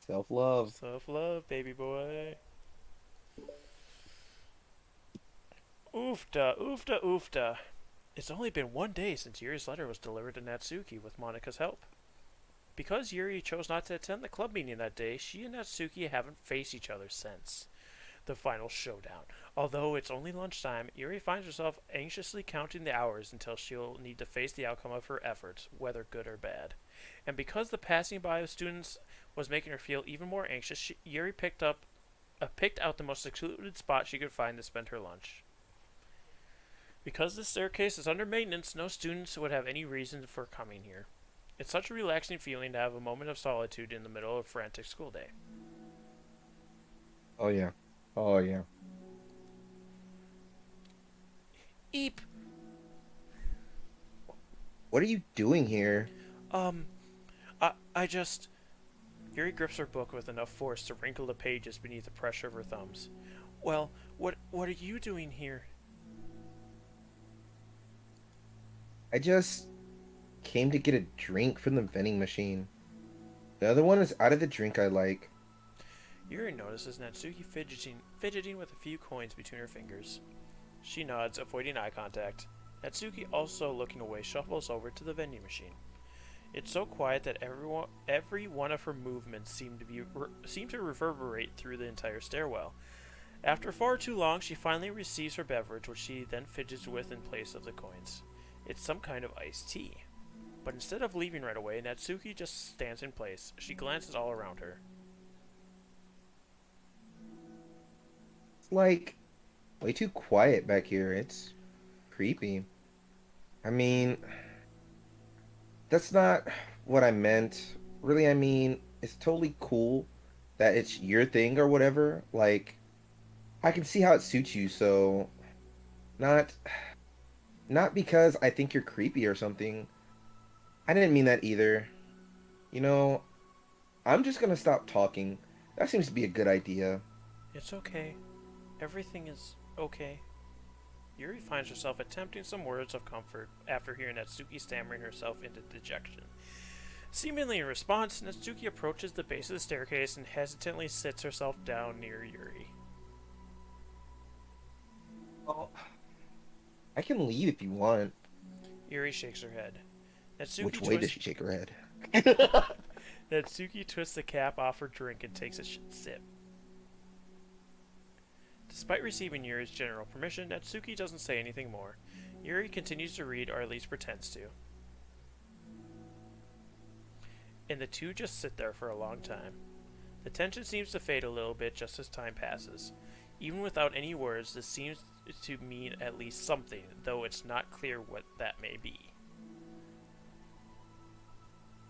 Self-love. Self-love, baby boy. Oofda, oofda, oofda. It's only been one day since Yuri's letter was delivered to Natsuki with Monika's help. Because Yuri chose not to attend the club meeting that day, she and Natsuki haven't faced each other since the final showdown. Although it's only lunchtime, Yuri finds herself anxiously counting the hours until she'll need to face the outcome of her efforts, whether good or bad. And because the passing by of students was making her feel even more anxious, Yuri picked out the most secluded spot she could find to spend her lunch. Because the staircase is under maintenance, no students would have any reason for coming here. It's such a relaxing feeling to have a moment of solitude in the middle of a frantic school day. Oh yeah. Oh yeah. Eep! What are you doing here? Um, I just. Yuri grips her book with enough force to wrinkle the pages beneath the pressure of her thumbs. Well, what are you doing here? I just came to get a drink from the vending machine. The other one is out of the drink I like. Yuri notices Natsuki fidgeting with a few coins between her fingers. She nods, avoiding eye contact. Natsuki, also looking away, shuffles over to the vending machine. It's so quiet that every one of her movements seem to reverberate through the entire stairwell. After far too long, she finally receives her beverage, which she then fidgets with in place of the coins. It's some kind of iced tea. But instead of leaving right away, Natsuki just stands in place. She glances all around her. It's like way too quiet back here. It's creepy. I mean, that's not what I meant. Really, I mean, it's totally cool that it's your thing or whatever. Like, I can see how it suits you, so not not because I think you're creepy or something. I didn't mean that either. You know, I'm just gonna stop talking. That seems to be a good idea. It's okay. Everything is okay. Yuri finds herself attempting some words of comfort after hearing Natsuki stammering herself into dejection. Seemingly in response, Natsuki approaches the base of the staircase and hesitantly sits herself down near Yuri. Oh, I can leave if you want. Yuri shakes her head. Natsuki Which way does twists she shake her head? Natsuki twists the cap off her drink and takes a sip. Despite receiving Yuri's general permission, Natsuki doesn't say anything more. Yuri continues to read, or at least pretends to. And the two just sit there for a long time. The tension seems to fade a little bit just as time passes. Even without any words, this seems to mean at least something, though it's not clear what that may be.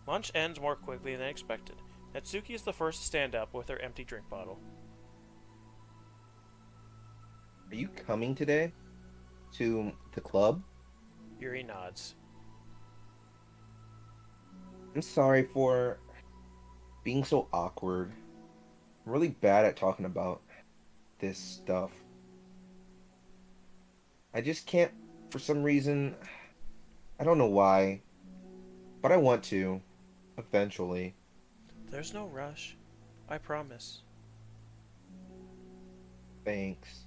Lunch ends more quickly than expected. Natsuki is the first to stand up with her empty drink bottle. Are you coming today to the club? Yuri nods. I'm sorry for being so awkward. I'm really bad at talking about this stuff. I just can't, for some reason, I don't know why, but I want to, eventually. There's no rush. I promise. Thanks.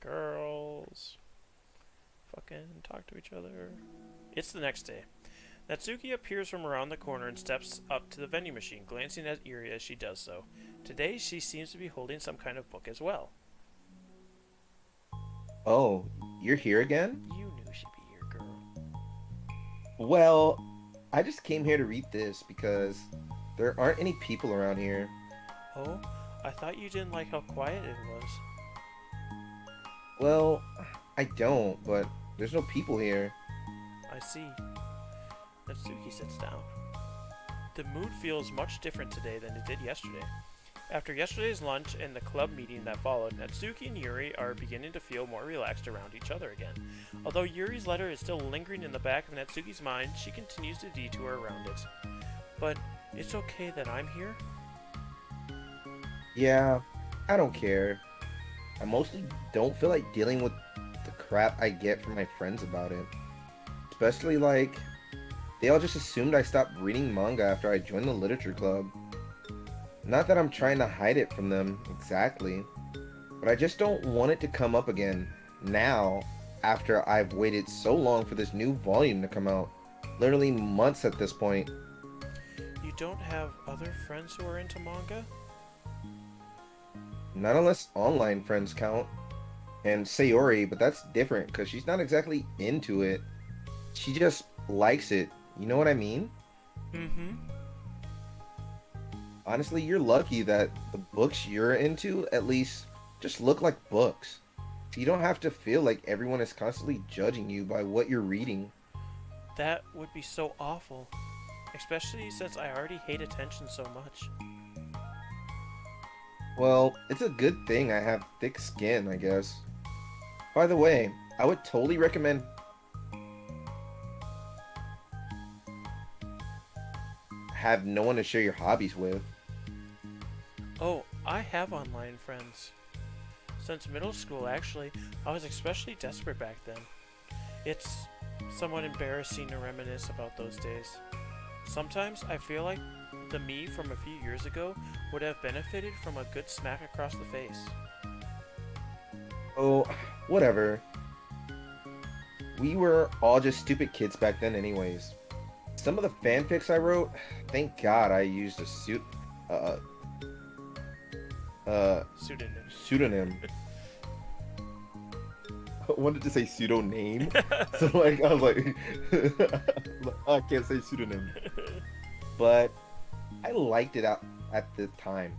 Girls. Fucking talk to each other. It's the next day. Natsuki appears from around the corner and steps up to the vending machine, glancing at Yuri as she does so. Today, she seems to be holding some kind of book as well. Oh, you're here again? You knew she'd be here, girl. Well, I just came here to read this because there aren't any people around here. Oh, I thought you didn't like how quiet it was. Well, I don't, but there's no people here. I see. Natsuki sits down. The mood feels much different today than it did yesterday. After yesterday's lunch and the club meeting that followed, Natsuki and Yuri are beginning to feel more relaxed around each other again. Although Yuri's letter is still lingering in the back of Natsuki's mind, she continues to detour around it. But it's okay that I'm here? Yeah, I don't care. I mostly don't feel like dealing with the crap I get from my friends about it. Especially like, they all just assumed I stopped reading manga after I joined the literature club. Not that I'm trying to hide it from them exactly, but I just don't want it to come up again now after I've waited so long for this new volume to come out. Literally months at this point. You don't have other friends who are into manga? Not unless online friends count. And Sayori, but that's different because she's not exactly into it. She just likes it. You know what I mean? Mm-hmm. Honestly, you're lucky that the books you're into at least just look like books. So you don't have to feel like everyone is constantly judging you by what you're reading. That would be so awful. Especially since I already hate attention so much. Well, it's a good thing I have thick skin, I guess. By the way, I would totally recommend have no one to share your hobbies with. Oh, I have online friends. Since middle school, actually, I was especially desperate back then. It's somewhat embarrassing to reminisce about those days. Sometimes I feel like the me from a few years ago would have benefited from a good smack across the face. Oh, whatever. We were all just stupid kids back then anyways. Some of the fanfics I wrote, thank God I used a uh, Pseudonym. pseudonym. I wanted to say pseudo name, so like I was like, I can't say pseudonym, but I liked it out at the time.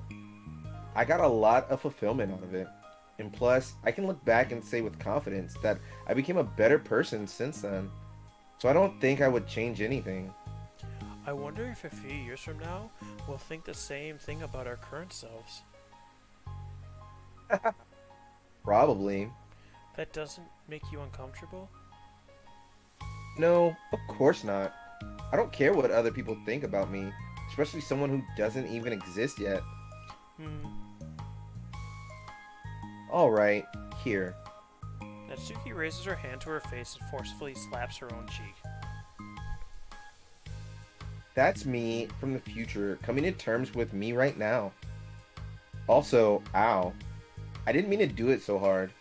I got a lot of fulfillment out of it, and plus, I can look back and say with confidence that I became a better person since then. So I don't think I would change anything. I wonder if a few years from now we'll think the same thing about our current selves. Probably. That doesn't make you uncomfortable? No, of course not. I don't care what other people think about me, especially someone who doesn't even exist yet. Hmm. Alright, here. Natsuki raises her hand to her face and forcefully slaps her own cheek. That's me from the future coming to terms with me right now. Also, ow. I didn't mean to do it so hard.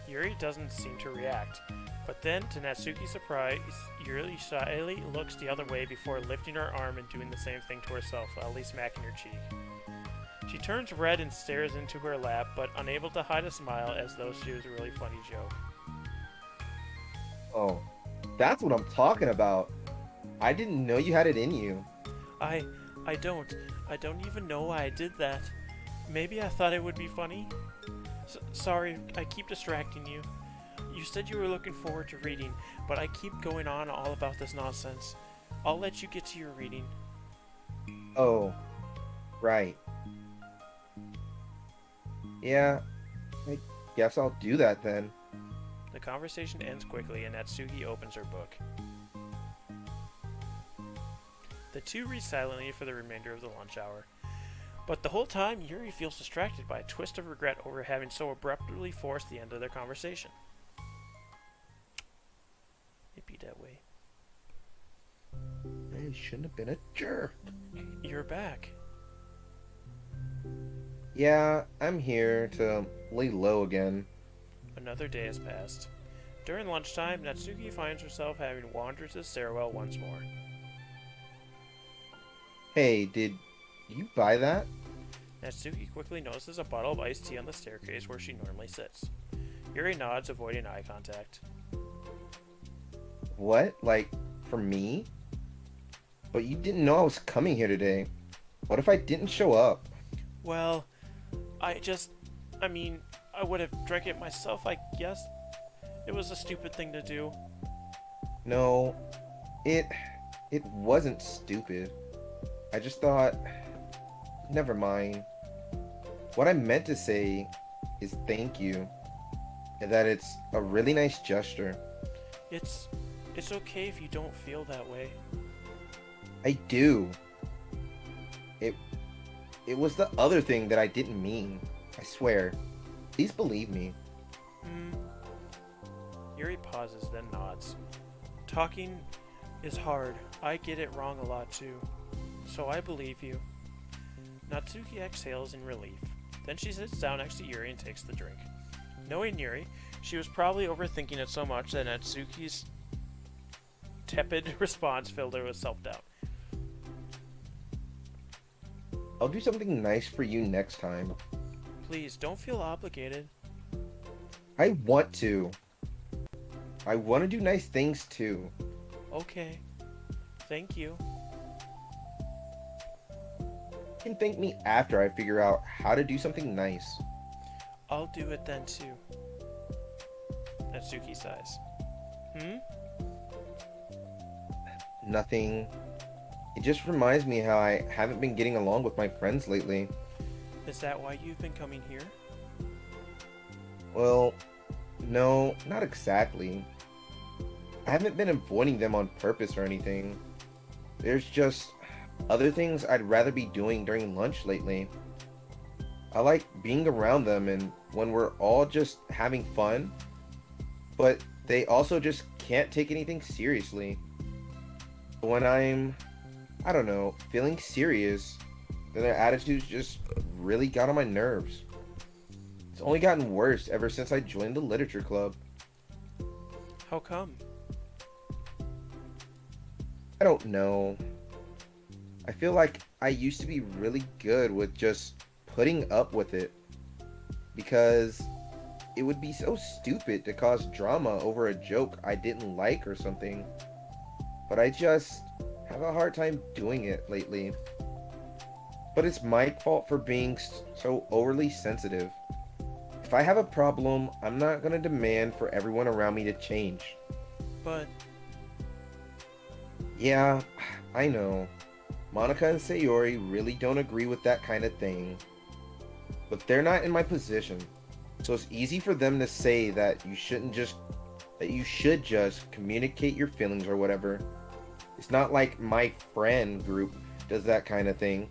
Yuri doesn't seem to react, but then, to Natsuki's surprise, Yuri shyly looks the other way before lifting her arm and doing the same thing to herself, at least smacking her cheek. She turns red and stares into her lap, but unable to hide a smile as though she was a really funny joke. Oh, that's what I'm talking about. I didn't know you had it in you. I, I don't. I don't even know why I did that. Maybe I thought it would be funny? Sorry, I keep distracting you. You said you were looking forward to reading, but I keep going on all about this nonsense. I'll let you get to your reading. Oh, right. Yeah, I guess I'll do that then. The conversation ends quickly and Natsuki opens her book. The two read silently for the remainder of the lunch hour. But the whole time, Yuri feels distracted by a twist of regret over having so abruptly forced the end of their conversation. It'd be that way. I shouldn't have been a jerk. You're back. Yeah, I'm here to lay low again. Another day has passed. During lunchtime, Natsuki finds herself having wandered to the stairwell once more. Hey, did you buy that? Natsuki quickly notices a bottle of iced tea on the staircase where she normally sits. Yuri nods, avoiding eye contact. What? Like, for me? But you didn't know I was coming here today. What if I didn't show up? Well, I would have drank it myself, I guess. It was a stupid thing to do. No, it it wasn't stupid. I just thought, never mind. What I meant to say is thank you. And that it's a really nice gesture. It's it's okay if you don't feel that way. I do. It it was the other thing that I didn't mean. I swear. Please believe me. Hmm. Yuri pauses, then nods. Talking is hard. I get it wrong a lot too. So I believe you. Natsuki exhales in relief. Then she sits down next to Yuri and takes the drink. Knowing Yuri, she was probably overthinking it so much that Natsuki's tepid response filled her with self doubt. I'll do something nice for you next time. Please, don't feel obligated. I want to. I want to do nice things too. Okay. Thank you. You can thank me after I figure out how to do something nice. I'll do it then too. Natsuki sighs. Hmm? Nothing. It just reminds me how I haven't been getting along with my friends lately. Is that why you've been coming here? Well, no, not exactly. I haven't been avoiding them on purpose or anything. There's just other things I'd rather be doing during lunch lately. I like being around them and when we're all just having fun, but they also just can't take anything seriously. When I don't know, feeling serious, then their attitudes just really got on my nerves. It's only gotten worse ever since I joined the literature club. How come? I don't know. I feel like I used to be really good with just putting up with it because it would be so stupid to cause drama over a joke I didn't like or something. But I just have a hard time doing it lately. But it's my fault for being so overly sensitive. If I have a problem, I'm not gonna demand for everyone around me to change. But Yeah, I know. Monica and Sayori really don't agree with that kind of thing. But they're not in my position. So it's easy for them to say that you should just communicate your feelings or whatever. It's not like my friend group does that kind of thing.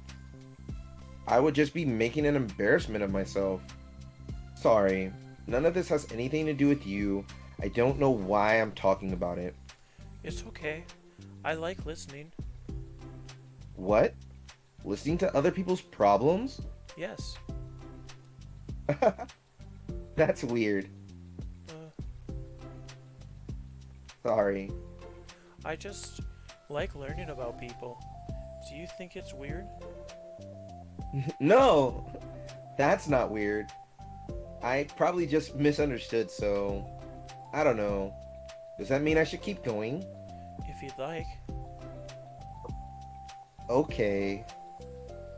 I would just be making an embarrassment of myself. Sorry, none of this has anything to do with you. I don't know why I'm talking about it. it's okay. I like listening. What? Listening to other people's problems? Yes. That's weird. Uh, Sorry. I just like learning about people. Do you think it's weird? No, that's not weird. I probably just misunderstood, so I don't know. Does that mean I should keep going? If you'd like. Okay.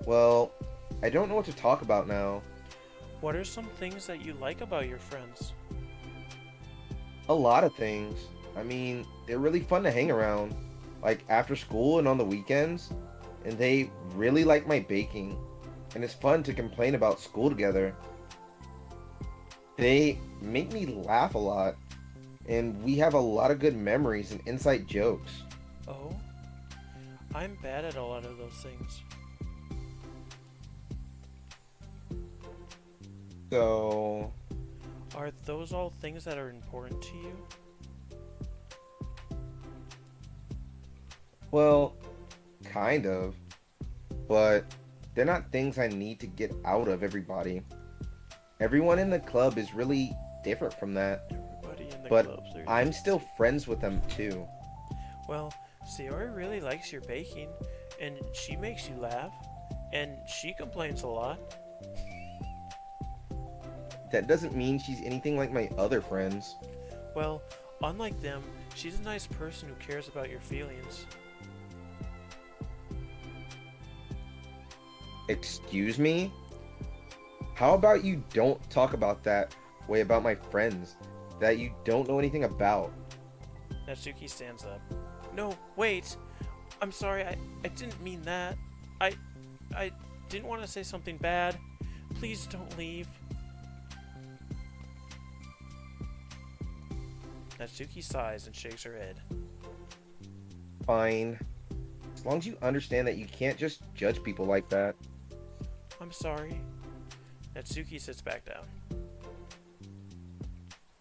Well, I don't know what to talk about now. What are some things that you like about your friends? A lot of things. I mean, they're really fun to hang around, like after school and on the weekends, and they really like my baking, and it's fun to complain about school together. They make me laugh a lot, and we have a lot of good memories and inside jokes. Oh? I'm bad at a lot of those things. So, Are those all things that are important to you? well, kind of, but they're not things I need to get out of everybody. Everyone in the club is really different from that, Everybody in the but clubs are I'm just... still friends with them too. Well, Sayori really likes your baking, and she makes you laugh, and she complains a lot. That doesn't mean she's anything like my other friends. Well, unlike them, she's a nice person who cares about your feelings. Excuse me? How about you don't talk about that way about my friends that you don't know anything about? Natsuki stands up. No, wait! I'm sorry, I didn't mean that. I didn't want to say something bad. Please don't leave. Natsuki sighs and shakes her head. Fine. As long as you understand that you can't just judge people like that. I'm sorry. Natsuki sits back down.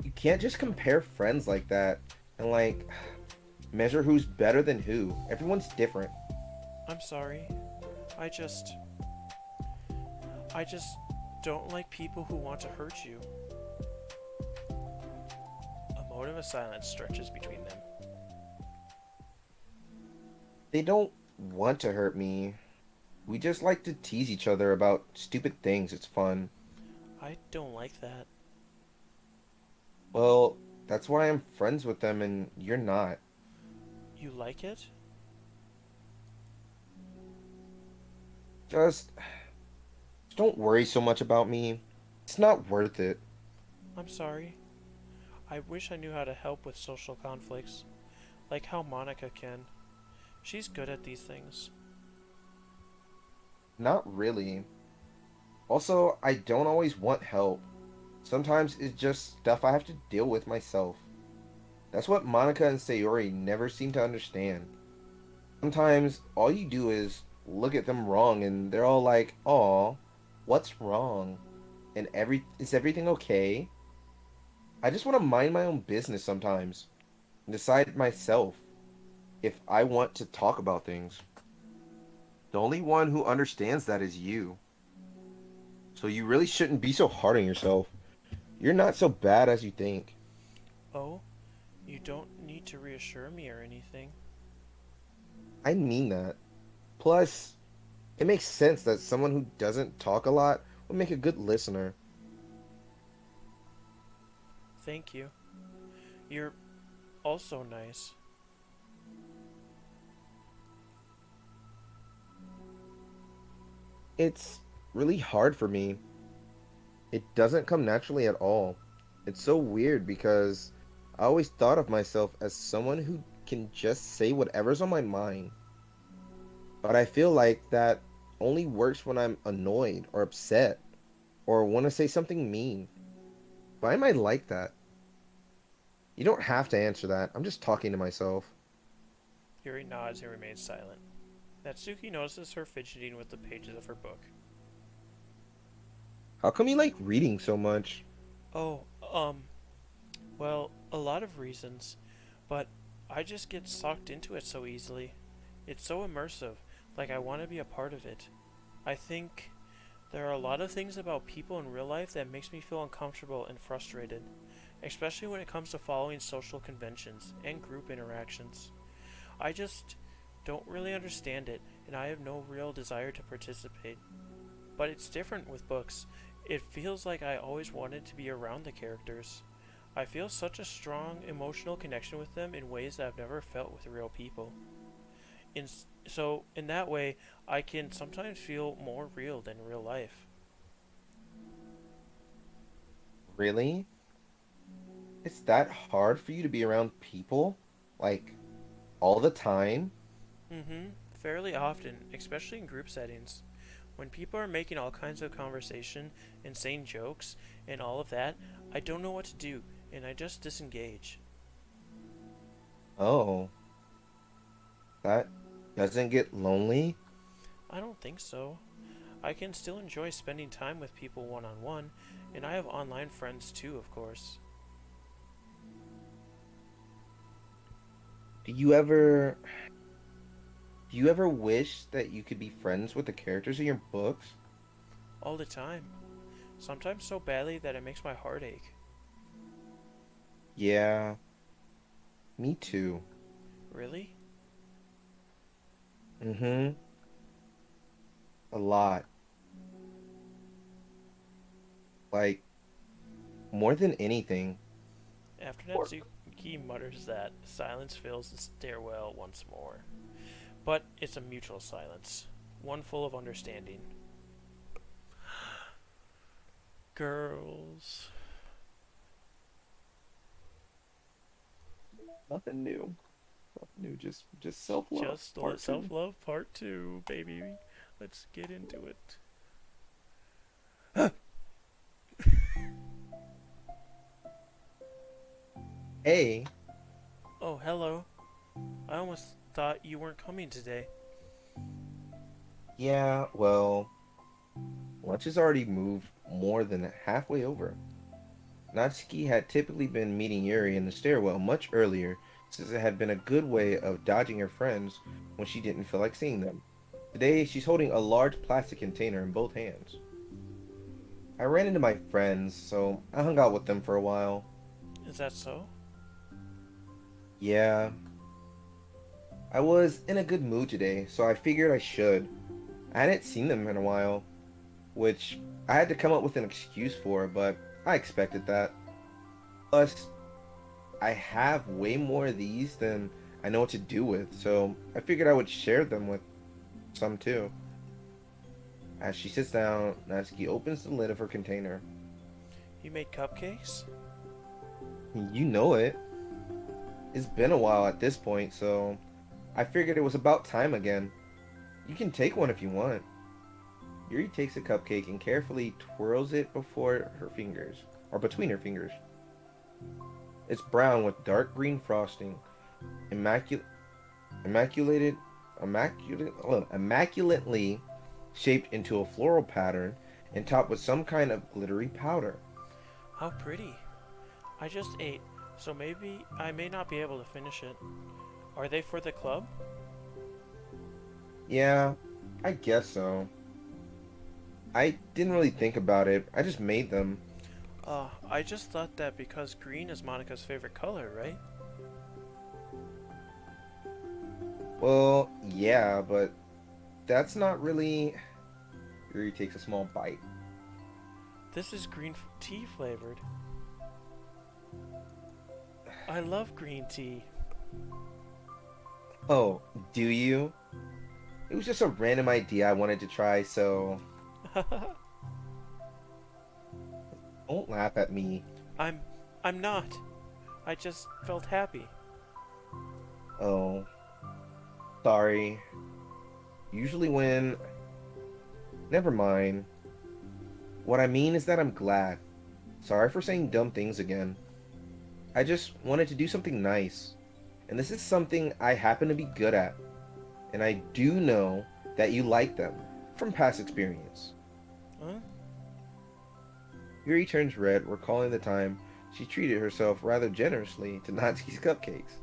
You can't just compare friends like that and like measure who's better than who. Everyone's different. I'm sorry. I just... I just don't like people who want to hurt you. A moment of silence stretches between them. They don't want to hurt me. We just like to tease each other about stupid things. It's fun. I don't like that. Well, that's why I'm friends with them and you're not. You like it? Just don't worry so much about me. It's not worth it. I'm sorry. I wish I knew how to help with social conflicts, like how Monica can. She's good at these things. Not really. Also, I don't always want help. Sometimes it's just stuff I have to deal with myself. That's what Monica and Sayori never seem to understand. Sometimes all you do is look at them wrong and they're all like, "Aw, what's wrong? And is everything okay?" I just want to mind my own business sometimes and decide myself if I want to talk about things. The only one who understands that is you. So you really shouldn't be so hard on yourself. You're not so bad as you think. Oh, you don't need to reassure me or anything. I mean that. Plus, it makes sense that someone who doesn't talk a lot would make a good listener. Thank you. You're also nice. It's really hard for me. It doesn't come naturally at all. It's so weird because I always thought of myself as someone who can just say whatever's on my mind. But I feel like that only works when I'm annoyed or upset or want to say something mean. Why am I like that? You don't have to answer that. I'm just talking to myself. Yuri nods and remains silent. Natsuki notices her fidgeting with the pages of her book. How come you like reading so much? Oh, well, a lot of reasons, but I just get sucked into it so easily. It's so immersive, like I want to be a part of it. I think there are a lot of things about people in real life that makes me feel uncomfortable and frustrated, especially when it comes to following social conventions and group interactions. I just don't really understand it, and I have no real desire to participate. But it's different with books. It feels like I always wanted to be around the characters. I feel such a strong emotional connection with them in ways that I've never felt with real people. In, so, in that way, I can sometimes feel more real than real life. Really? It's that hard for you to be around people? Like, all the time? Mm-hmm. Fairly often, especially in group settings. When people are making all kinds of conversation and saying jokes and all of that, I don't know what to do, and I just disengage. Oh, that doesn't get lonely? I don't think so. I can still enjoy spending time with people one on one, and I have online friends too, of course. Do you ever do you ever wish that you could be friends with the characters in your books? All the time. Sometimes so badly that it makes my heart ache. Yeah, me too. Really? Mm-hmm. A lot. Like, more than anything. After Natsuki mutters that, silence fills the stairwell once more. But it's a mutual silence, one full of understanding. Girls. Nothing new. Nothing new. Just self-love. Just Part self two. love part two, baby. Let's get into it. Hey, Oh, hello. I almost thought you weren't coming today. yeah, well, lunch has already moved more than halfway over. Natsuki had typically been meeting Yuri in the stairwell much earlier, since it had been a good way of dodging her friends when she didn't feel like seeing them. Today, she's holding a large plastic container in both hands. I ran into my friends, so I hung out with them for a while. Is that so? Yeah, I was in a good mood today, so I figured I should. I hadn't seen them in a while, which I had to come up with an excuse for, but I expected that. Plus, I have way more of these than I know what to do with, so I figured I would share them with some too. As she sits down, Natsuki opens the lid of her container. You made cupcakes? You know it. It's been a while at this point, so I figured it was about time again. You can take one if you want. Yuri takes a cupcake and carefully twirls it before her fingers, or between her fingers. It's brown with dark green frosting, immaculate, immaculated, immaculately shaped into a floral pattern and topped with some kind of glittery powder. How pretty. I just ate, so maybe I may not be able to finish it. Are they for the club? Yeah, I guess so. I didn't really think about it. I just made them. I just thought that because green is Monica's favorite color, right? Well, yeah, but that's not really. Yuri takes a small bite. This is green tea flavored. I love green tea. Oh, do you? It was just a random idea I wanted to try, so don't laugh at me. I'm I'm not. I just felt happy. Oh, sorry. Usually when. Never mind. What I mean is that I'm glad. Sorry for saying dumb things again. I just wanted to do something nice. And this is something I happen to be good at. And I do know that you like them from past experience. Huh? Yuri turns red, recalling the time she treated herself rather generously to Natsuki's cupcakes.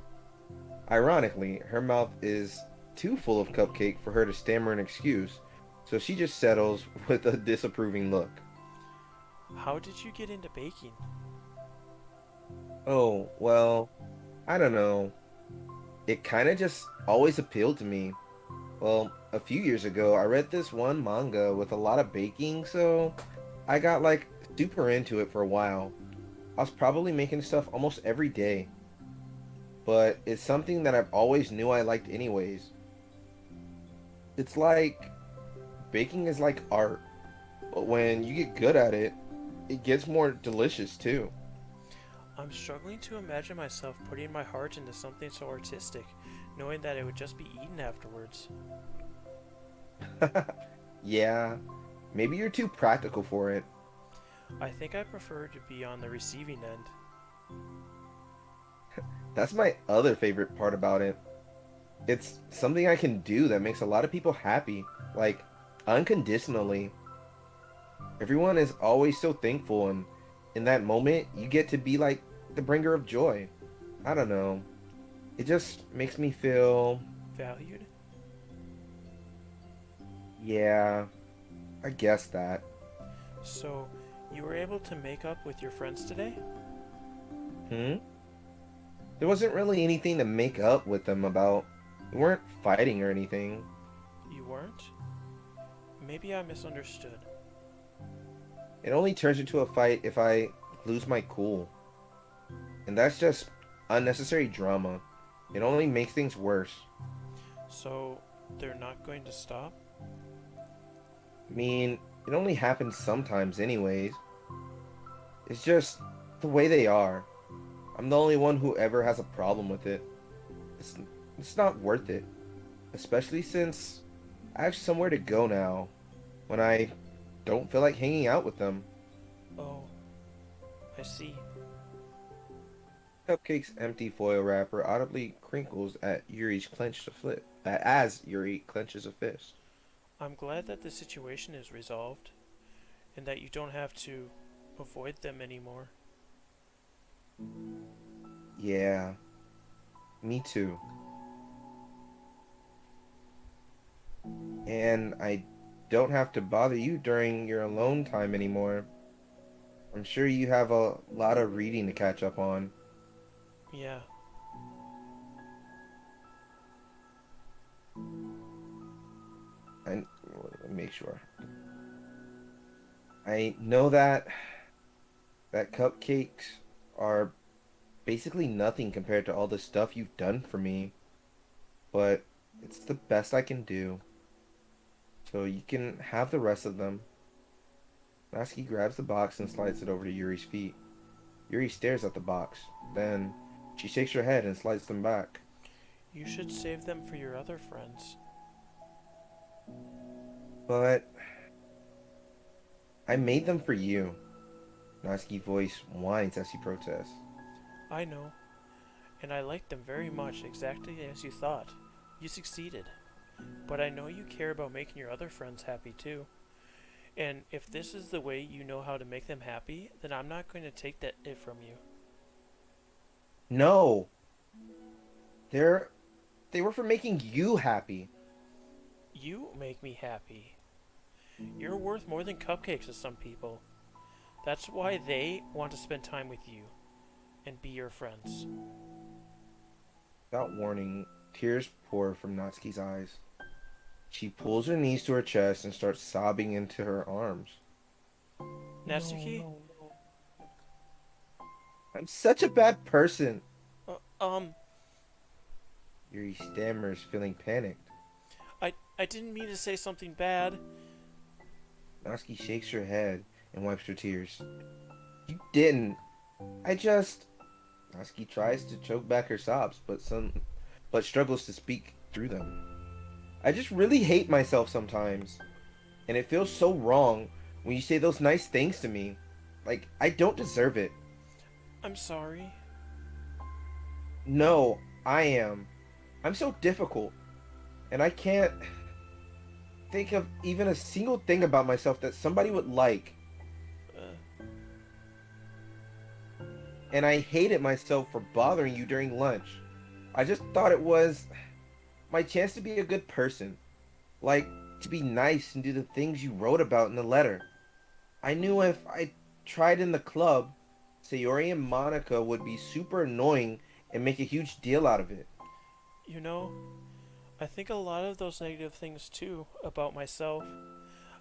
Ironically, her mouth is too full of cupcake for her to stammer an excuse, so she just settles with a disapproving look. How did you get into baking? Oh, well, I don't know. It kinda just always appealed to me. Well, a few years ago, I read this one manga with a lot of baking, so I got like super into it for a while. I was probably making stuff almost every day, but it's something that I've always knew I liked anyways. It's like baking is like art, but when you get good at it, it gets more delicious too. I'm struggling to imagine myself putting my heart into something so artistic, knowing that it would just be eaten afterwards. Yeah, maybe you're too practical for it. I think I prefer to be on the receiving end. That's my other favorite part about it. It's something I can do that makes a lot of people happy, like unconditionally. Everyone is always so thankful, and in that moment, you get to be like the bringer of joy. I don't know. It just makes me feel, Valued? yeah, I guess that. So, you were able to make up with your friends today? Hmm? There wasn't really anything to make up with them about. We weren't fighting or anything. You weren't? Maybe I misunderstood. It only turns into a fight if I lose my cool. And that's just unnecessary drama. It only makes things worse. So, they're not going to stop? I mean, it only happens sometimes anyways. It's just the way they are. I'm the only one who ever has a problem with it. It's it's not worth it, especially since I have somewhere to go now when I don't feel like hanging out with them. Oh, I see. Cupcake's empty foil wrapper audibly crinkles at Yuri's clenched a flip, as Yuri clenches a fist. I'm glad that the situation is resolved and that you don't have to avoid them anymore. Yeah, me too. And I don't have to bother you during your alone time anymore. I'm sure you have a lot of reading to catch up on. Yeah. And let me make sure. I know that cupcakes are basically nothing compared to all the stuff you've done for me, but it's the best I can do. So you can have the rest of them. Natsuki grabs the box and slides it over to Yuri's feet. Yuri stares at the box. Then she shakes her head and slides them back. You should save them for your other friends. But I made them for you. Natsuki's voice whines as she protests. I know, and I like them very much, exactly as you thought. You succeeded. But I know you care about making your other friends happy too. And if this is the way you know how to make them happy, then I'm not going to take it from you. No, they're they were for making you happy. You make me happy. You're worth more than cupcakes to some people. That's why they want to spend time with you and be your friends. Without warning, tears pour from Natsuki's eyes. She pulls her knees to her chest and starts sobbing into her arms. No, Natsuki? no, no. I'm such a bad person. Uh, um, Yuri stammers, feeling panicked. I didn't mean to say something bad. Natsuki shakes her head and wipes her tears. You didn't. I just. Natsuki tries to choke back her sobs, but struggles to speak through them. I just really hate myself sometimes, and it feels so wrong when you say those nice things to me. Like I don't deserve it. I'm sorry. No, I am. I'm so difficult, and I can't think of even a single thing about myself that somebody would like. Uh, And I hated myself for bothering you during lunch. I just thought it was my chance to be a good person. Like, to be nice and do the things you wrote about in the letter. I knew if I tried in the club, Sayori and Monica would be super annoying and make a huge deal out of it. you know, I think a lot of those negative things too about myself.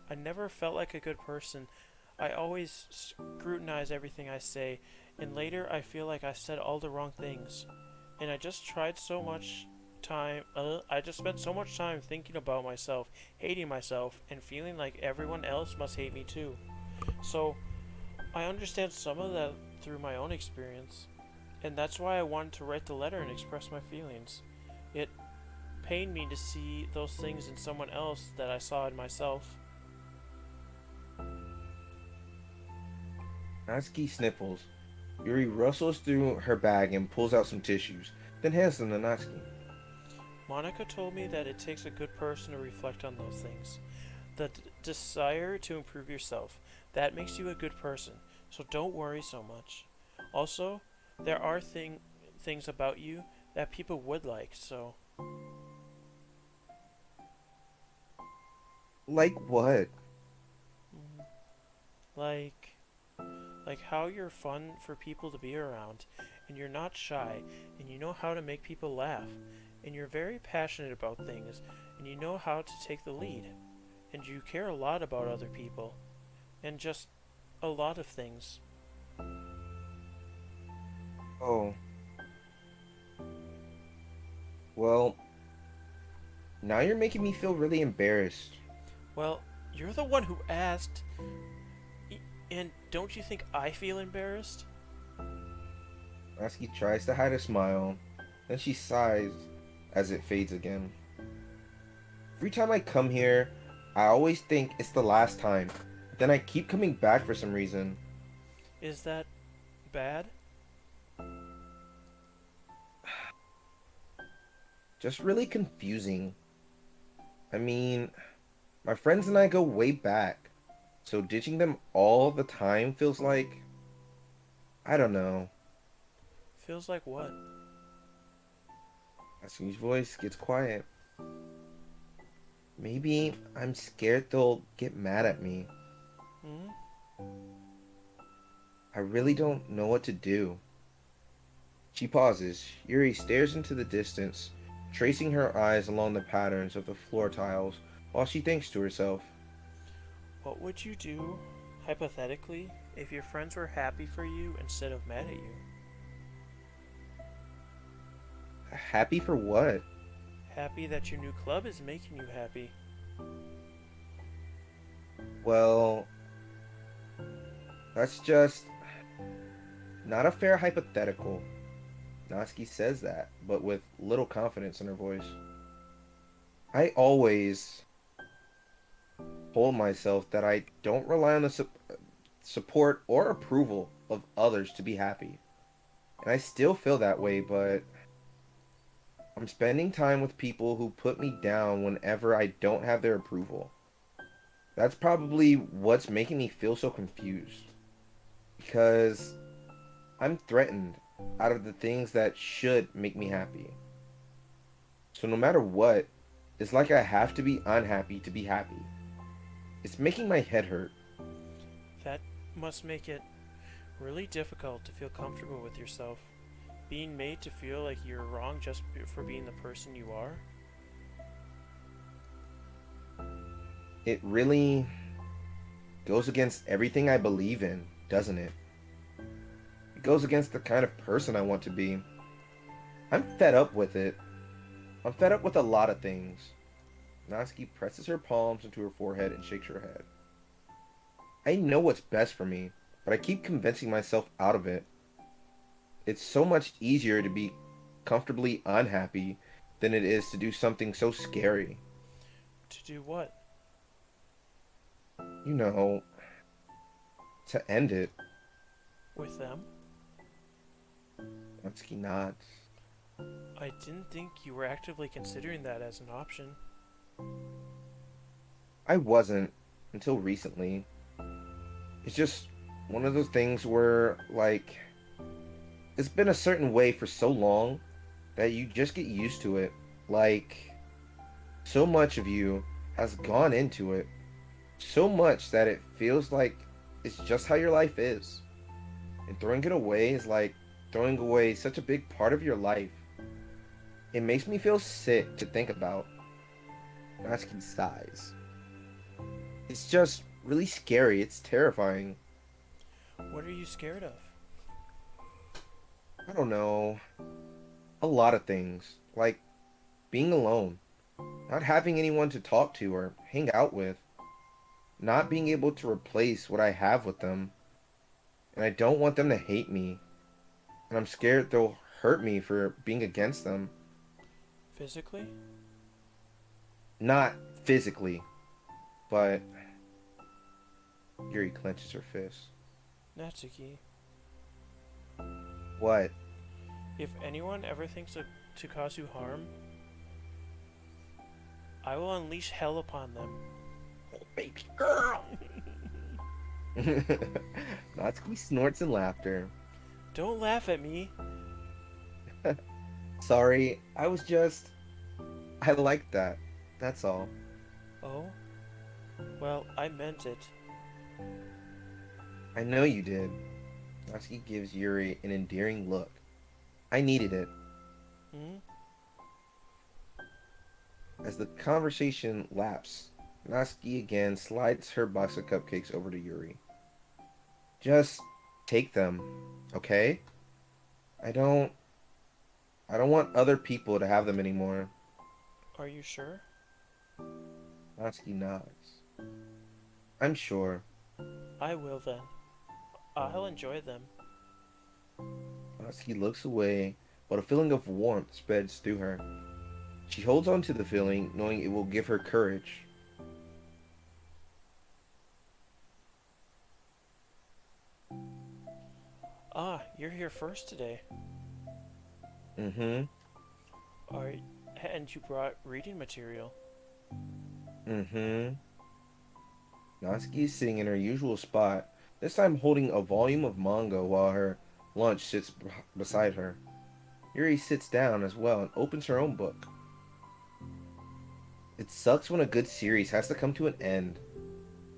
I never felt like a good person. I always scrutinize everything I say, and later I feel like I said all the wrong things. And I just spent so much time thinking about myself, hating myself, and feeling like everyone else must hate me too. So, I understand some of that through my own experience, and that's why I wanted to write the letter and express my feelings. It pained me to see those things in someone else that I saw in myself. Natsuki sniffles. Yuri rustles through her bag and pulls out some tissues, then hands them to Natsuki. Monica told me that it takes a good person to reflect on those things. The desire to improve yourself, that makes you a good person, so don't worry so much. Also, there are things about you that people would like, so Like what? mm, like like how you're fun for people to be around, and you're not shy, and you know how to make people laugh, and you're very passionate about things, and you know how to take the lead, and you care a lot about other people, and just a lot of things. Oh, well, now you're making me feel really embarrassed. Well, you're the one who asked, and don't you think I feel embarrassed? Natsuki tries to hide a smile, then she sighs as it fades again. Every time I come here, I always think it's the last time. But then I keep coming back for some reason. Is that bad? Just really confusing. I mean, my friends and I go way back. So ditching them all the time feels like, I don't know. Feels like what? Natsuki's voice gets quiet. Maybe I'm scared they'll get mad at me. Hmm? I really don't know what to do. She pauses. Yuri stares into the distance, tracing her eyes along the patterns of the floor tiles while she thinks to herself. What would you do, hypothetically, if your friends were happy for you instead of mad at you? Happy for what? Happy that your new club is making you happy. Well, that's just not a fair hypothetical. Natsuki says that, but with little confidence in her voice. I always told myself that I don't rely on the support or approval of others to be happy. And I still feel that way, but I'm spending time with people who put me down whenever I don't have their approval. That's probably what's making me feel so confused. Because I'm threatened out of the things that should make me happy. So no matter what, it's like I have to be unhappy to be happy. It's making my head hurt. That must make it really difficult to feel comfortable with yourself. Being made to feel like you're wrong just for being the person you are. It really goes against everything I believe in, doesn't it? It goes against the kind of person I want to be. I'm fed up with it. I'm fed up with a lot of things. Natsuki presses her palms into her forehead and shakes her head. I know what's best for me, but I keep convincing myself out of it. It's so much easier to be comfortably unhappy than it is to do something so scary. To do what? You know, to end it. With them? Natsuki nods. I didn't think you were actively considering that as an option. I wasn't until recently. It's just one of those things where, like, it's been a certain way for so long that you just get used to it. Like, so much of you has gone into it. So much that it feels like it's just how your life is. And throwing it away is like throwing away such a big part of your life. It makes me feel sick to think about. Natsuki sighs. It's just really scary. It's terrifying. What are you scared of? I don't know. A lot of things. Like being alone. Not having anyone to talk to or hang out with. Not being able to replace what I have with them. And I don't want them to hate me. And I'm scared they'll hurt me for being against them. Physically? Not physically, but Yuri clenches her fist. Natsuki, What? if anyone ever thinks to cause you harm, I will unleash hell upon them. Oh, baby girl! Natsuki snorts in laughter. Don't laugh at me. Sorry, I was just... I like that. That's all. Oh? Well, I meant it. I know you did. Natsuki gives Yuri an endearing look. I needed it. Hmm? As the conversation lapses, Natsuki again slides her box of cupcakes over to Yuri. Just take them, okay? I don't... I don't want other people to have them anymore. Are you sure? Natsuki nods. I'm sure. I will then. I'll enjoy them. Natsuki looks away, but a feeling of warmth spreads through her. She holds on to the feeling, knowing it will give her courage. Ah, you're here first today. Mm-hmm. Are and you brought reading material. Mm-hmm. Natsuki is sitting in her usual spot, this time holding a volume of manga while her lunch sits beside her. Yuri sits down as well and opens her own book. It sucks when a good series has to come to an end.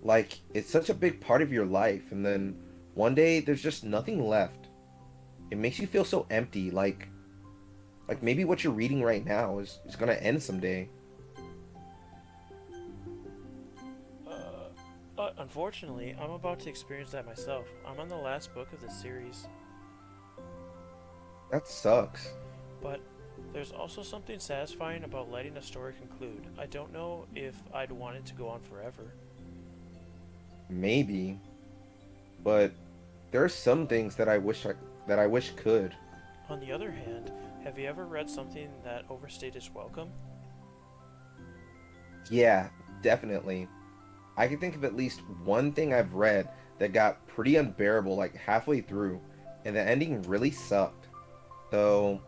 Like, it's such a big part of your life, and then One day, there's just nothing left. It makes you feel so empty, like Unf- maybe what you're reading right now is gonna end someday. Unfortunately, I'm about to experience that myself. I'm on the last book of this series, That sucks. but there's also something satisfying about letting a story conclude. I don't know if I'd want it to go on forever. Maybe, but there are some things that I wish could. On the other hand, have you ever read something that overstayed its welcome? Yeah, definitely. I can think of at least one thing I've read that got pretty unbearable like halfway through, and the ending really sucked. So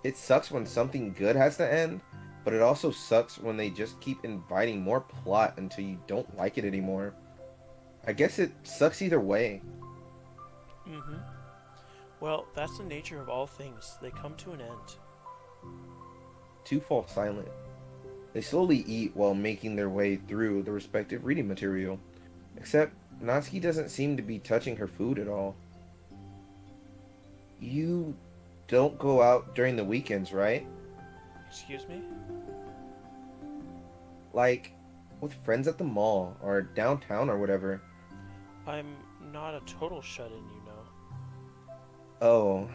it sucks when something good has to end, but it also sucks when they just keep inviting more plot until you don't like it anymore. I guess it sucks either way. Mm-hmm. Well, that's the nature of all things. They come to an end. Two fall silent. They slowly eat while making their way through the respective reading material. Except Natsuki doesn't seem to be touching her food at all. You don't go out during the weekends, right? Excuse me? Like with friends at the mall or downtown or whatever. I'm not a total shut in, you know. Oh,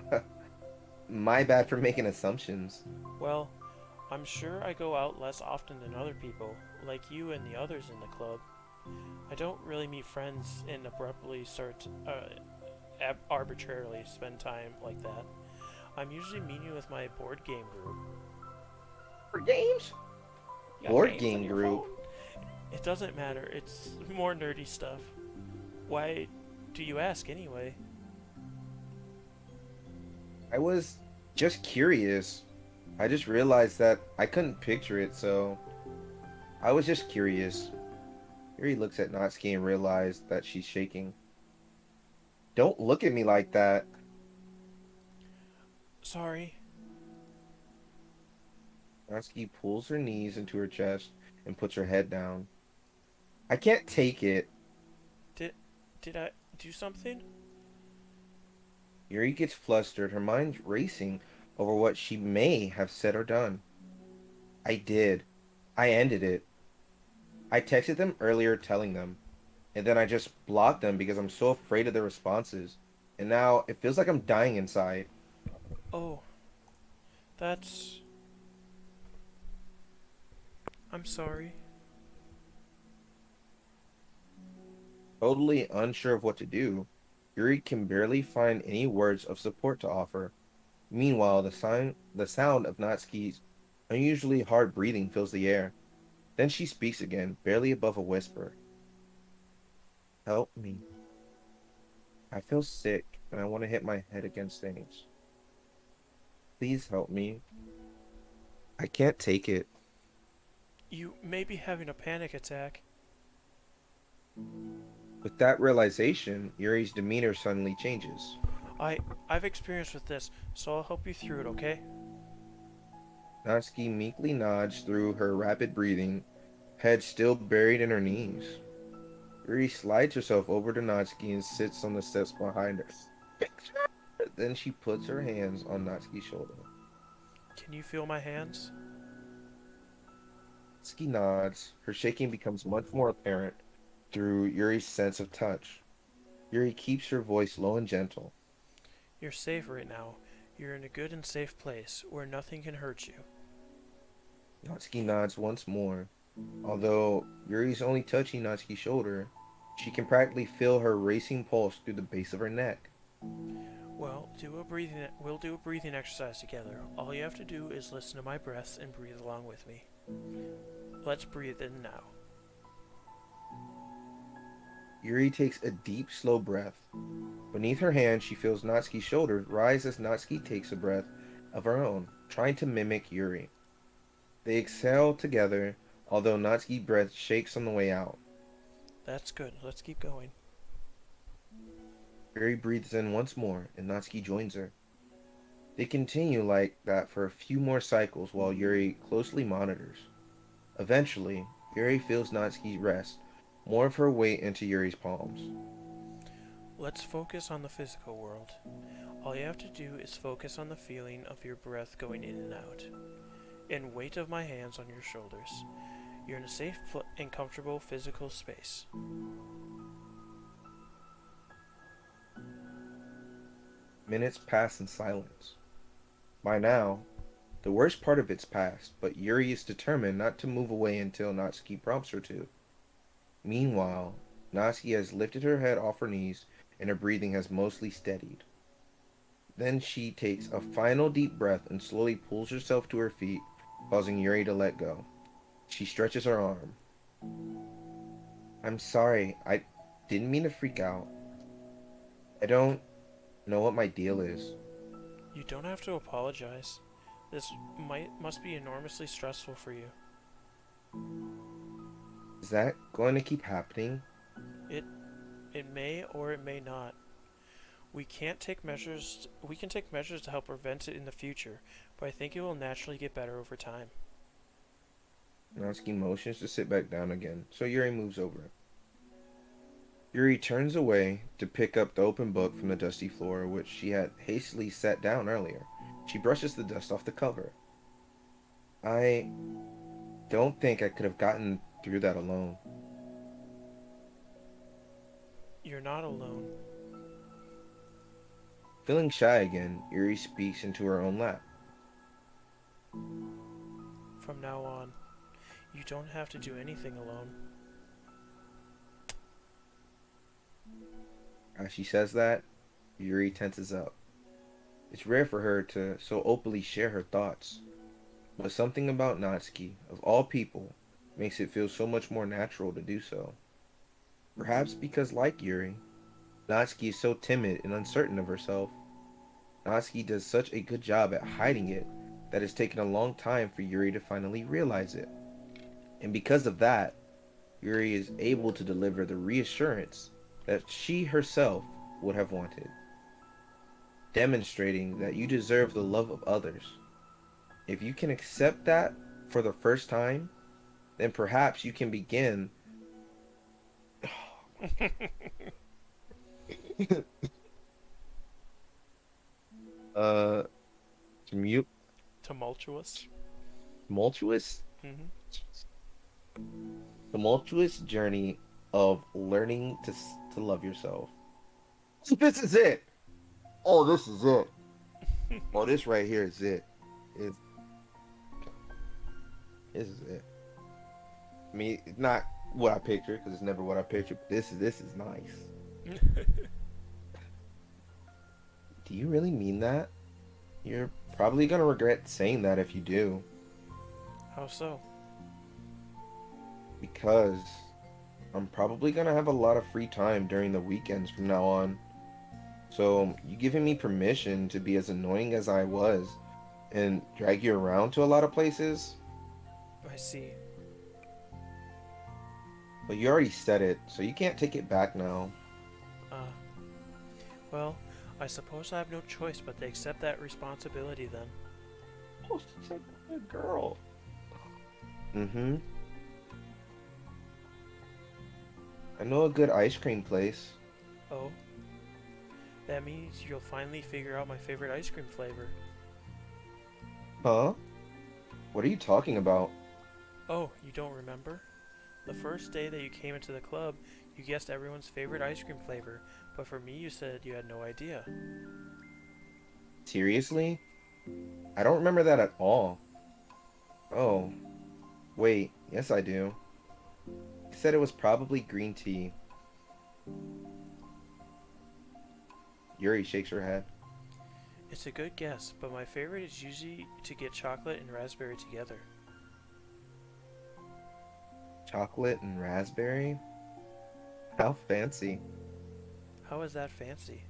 my bad for making assumptions. Well, I'm sure I go out less often than other people, like you and the others in the club. I don't really meet friends and abruptly start to, arbitrarily spend time like that. I'm usually meeting with my board game group. For games? You got Board games on game your group. phone? It doesn't matter, it's more nerdy stuff. Why do you ask anyway? I was just curious. I just realized that I couldn't picture it, so I was just curious. Yuri looks at Natsuki and realizes that she's shaking. Don't look at me like that. Sorry. Natsuki pulls her knees into her chest and puts her head down. I can't take it. Did did I do something? Yuri gets flustered, her mind's racing over what she may have said or done. I did. I ended it. I texted them earlier telling them, and then I just blocked them because I'm so afraid of their responses. And now it feels like I'm dying inside. Oh, that's I'm sorry. Totally unsure of what to do, Yuri can barely find any words of support to offer. Meanwhile, the sound of Natsuki's unusually hard breathing fills the air. Then she speaks again, barely above a whisper. Help me. I feel sick and I want to hit my head against things. Please help me. I can't take it. You may be having a panic attack. With that realization, Yuri's demeanor suddenly changes. I I've experience with this, so I'll help you through it, okay? Natsuki meekly nods through her rapid breathing, head still buried in her knees. Yuri slides herself over to Natsuki and sits on the steps behind her. Then she puts her hands on Natsuki's shoulder. Can you feel my hands? Natsuki nods. Her shaking becomes much more apparent through Yuri's sense of touch. Yuri keeps her voice low and gentle. You're safe right now. You're in a good and safe place where nothing can hurt you. Natsuki nods once more. Although Yuri's only touching Natsuki's shoulder, she can practically feel her racing pulse through the base of her neck. Well, we'll do a breathing exercise together. All you have to do is listen to my breaths and breathe along with me. Let's breathe in now. Yuri takes a deep, slow breath. Beneath her hand, she feels Natsuki's shoulders rise as Natsuki takes a breath of her own, trying to mimic Yuri. They exhale together, although Natsuki's breath shakes on the way out. That's good. Let's keep going. Yuri breathes in once more, and Natsuki joins her. They continue like that for a few more cycles while Yuri closely monitors. Eventually, Yuri feels Natsuki rest more of her weight into Yuri's palms. Let's focus on the physical world. All you have to do is focus on the feeling of your breath going in and out, and weight of my hands on your shoulders. You're in a safe and comfortable physical space. Minutes pass in silence. By now, the worst part of it's past, but Yuri is determined not to move away until Natsuki prompts her to. Meanwhile, Natsuki has lifted her head off her knees and her breathing has mostly steadied. Then she takes a final deep breath and slowly pulls herself to her feet, causing Yuri to let go. She stretches her arm. I'm sorry, I didn't mean to freak out. I don't know what my deal is. You don't have to apologize. This must be enormously stressful for you. Is that going to keep happening? It it may or it may not. We can take measures to help prevent it in the future, but I think it will naturally get better over time. Natsuki motions to sit back down again, so Yuri moves over. Yuri turns away to pick up the open book from the dusty floor, which she had hastily set down earlier. She brushes the dust off the cover. I don't think I could have gotten through that alone. You're not alone. Feeling shy again, Yuri speaks into her own lap. From now on, you don't have to do anything alone. As she says that, Yuri tenses up. It's rare for her to so openly share her thoughts, but something about Natsuki, of all people, makes it feel so much more natural to do so. Perhaps because, like Yuri, Natsuki is so timid and uncertain of herself. Natsuki does such a good job at hiding it that it's taken a long time for Yuri to finally realize it. And because of that, Yuri is able to deliver the reassurance that she herself would have wanted, demonstrating that you deserve the love of others. If you can accept that for the first time, then perhaps you can begin. uh, Tumult- Tumultuous? tumultuous, Mm-hmm. tumultuous journey of learning to love yourself. So this is it. Oh, this is it. Oh, this right here is it. It's, this is it. I mean, it's not what I pictured because it's never what I pictured. But this is nice. Do you really mean that? You're probably gonna regret saying that if you do, How so? because I'm probably gonna have a lot of free time during the weekends from now on. So you giving me permission to be as annoying as I was and drag you around to a lot of places? I see. But you already said it, so you can't take it back now. Uh, well, I suppose I have no choice but to accept that responsibility then. Oh, she's like a girl. Mm-hmm. I know a good ice cream place. Oh, that means you'll finally figure out my favorite ice cream flavor. Huh? What are you talking about? Oh, you don't remember? The first day that you came into the club, you guessed everyone's favorite ice cream flavor, but for me, you said you had no idea. Seriously? I don't remember that at all. Oh, wait. Yes, I do. You said it was probably green tea. Yuri shakes her head. It's a good guess, but my favorite is usually to get chocolate and raspberry together. Chocolate and raspberry? How fancy. How is that fancy?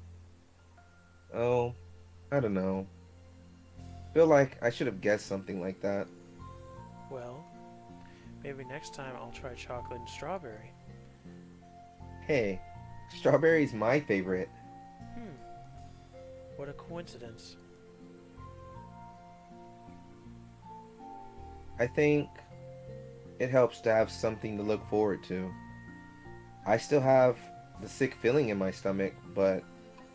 Oh, I don't know. Feel like I should have guessed something like that. Well, maybe next time I'll try chocolate and strawberry. Hey, strawberry's my favorite. Hmm, what a coincidence. I think it helps to have something to look forward to. I still have the sick feeling in my stomach, but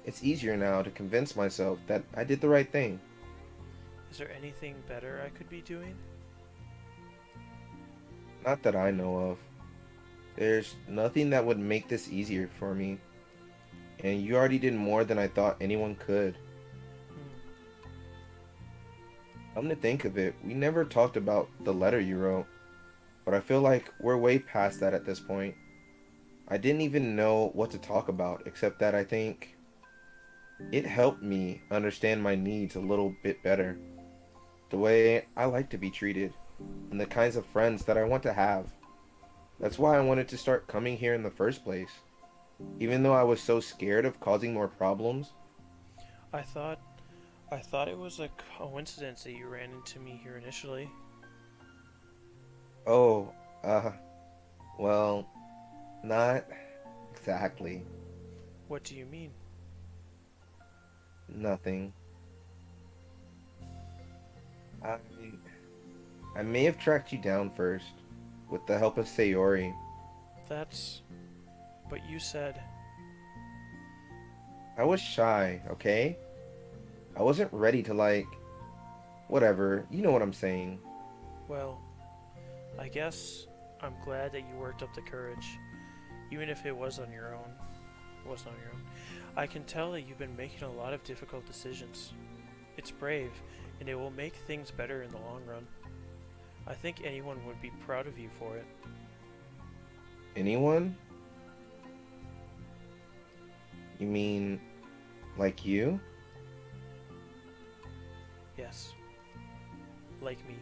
it's easier now to convince myself that I did the right thing. Is there anything better I could be doing? Not that I know of. There's nothing that would make this easier for me, and you already did more than I thought anyone could. Hmm. Come to think of it, we never talked about the letter you wrote, but I feel like we're way past that at this point. I didn't even know what to talk about, except that I think it helped me understand my needs a little bit better, the way I like to be treated, and the kinds of friends that I want to have. That's why I wanted to start coming here in the first place. Even though I was so scared of causing more problems. I thought I thought it was a coincidence that you ran into me here initially. Oh, uh, well, not exactly. What do you mean? Nothing. I, I may have tracked you down first, with the help of Sayori. That's. But you said. I was shy, okay? I wasn't ready to whatever, you know what I'm saying. Well, I guess I'm glad that you worked up the courage, even if it was on your own. Was on your own. I can tell that you've been making a lot of difficult decisions. It's brave, and it will make things better in the long run. I think anyone would be proud of you for it. Anyone? You mean, like you? Yes, like me.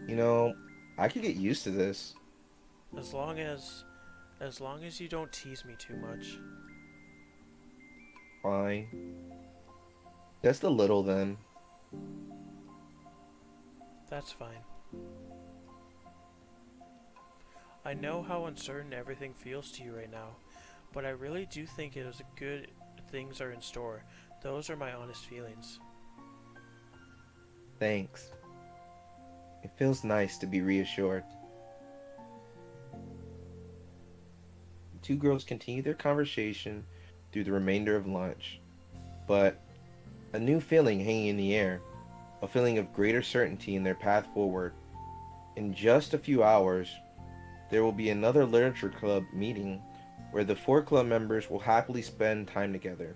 You know, I could get used to this. As long as as long as you don't tease me too much. Fine. Just a little then. That's fine. I know how uncertain everything feels to you right now, but I really do think it is good things are in store. Those are my honest feelings. Thanks. It feels nice to be reassured. The two girls continue their conversation through the remainder of lunch, but a new feeling hanging in the air, a feeling of greater certainty in their path forward. In just a few hours, there will be another literature club meeting where the four club members will happily spend time together.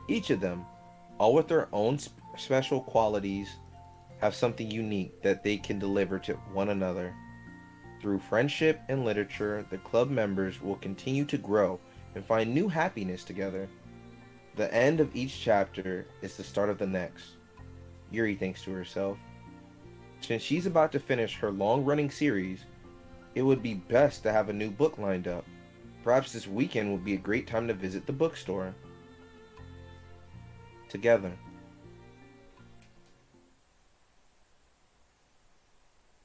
Each of them, all with their own special qualities, have something unique that they can deliver to one another. Through friendship and literature, the club members will continue to grow and find new happiness together. The end of each chapter is the start of the next, Yuri thinks to herself. Since she's about to finish her long-running series, it would be best to have a new book lined up. Perhaps this weekend would be a great time to visit the bookstore together.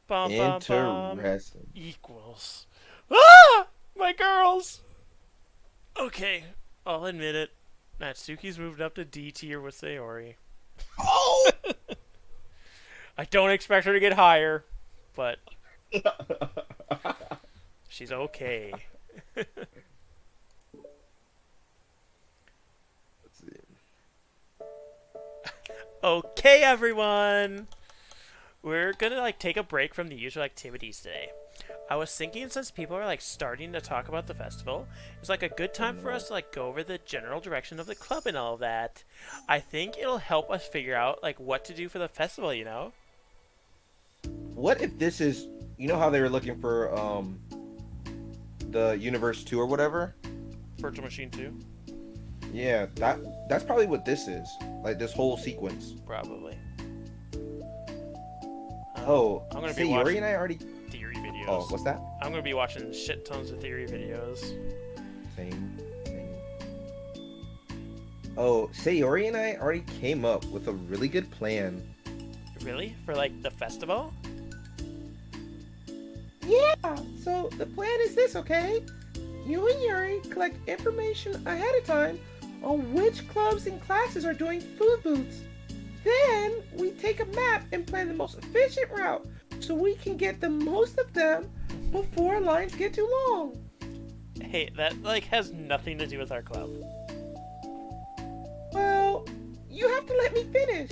Bum bum bum Interesting. equals. Ah! My girls! Okay, I'll admit it. Natsuki's moved up to D tier with Sayori. Oh! I don't expect her to get higher, but she's okay. Let's see. Okay, everyone! We're gonna take a break from the usual activities today. I was thinking since people are starting to talk about the festival, it's a good time for us to go over the general direction of the club and all of that. I think it'll help us figure out what to do for the festival, you know? What if this is, you know how they were looking for the Universe 2 or whatever? Virtual Machine 2? Yeah, that's probably what this is. Like this whole sequence. Probably. Oh, I'm gonna be Sayori watching and I already. theory videos. Oh, what's that? I'm gonna be watching shit tons of theory videos. Same. Oh, Sayori and I already came up with a really good plan. Really? For the festival? Yeah, so the plan is this, okay? You and Yuri collect information ahead of time on which clubs and classes are doing food booths. Then we take a map and plan the most efficient route so we can get the most of them before lines get too long. Hey, that like has nothing to do with our club. Well, you have to let me finish.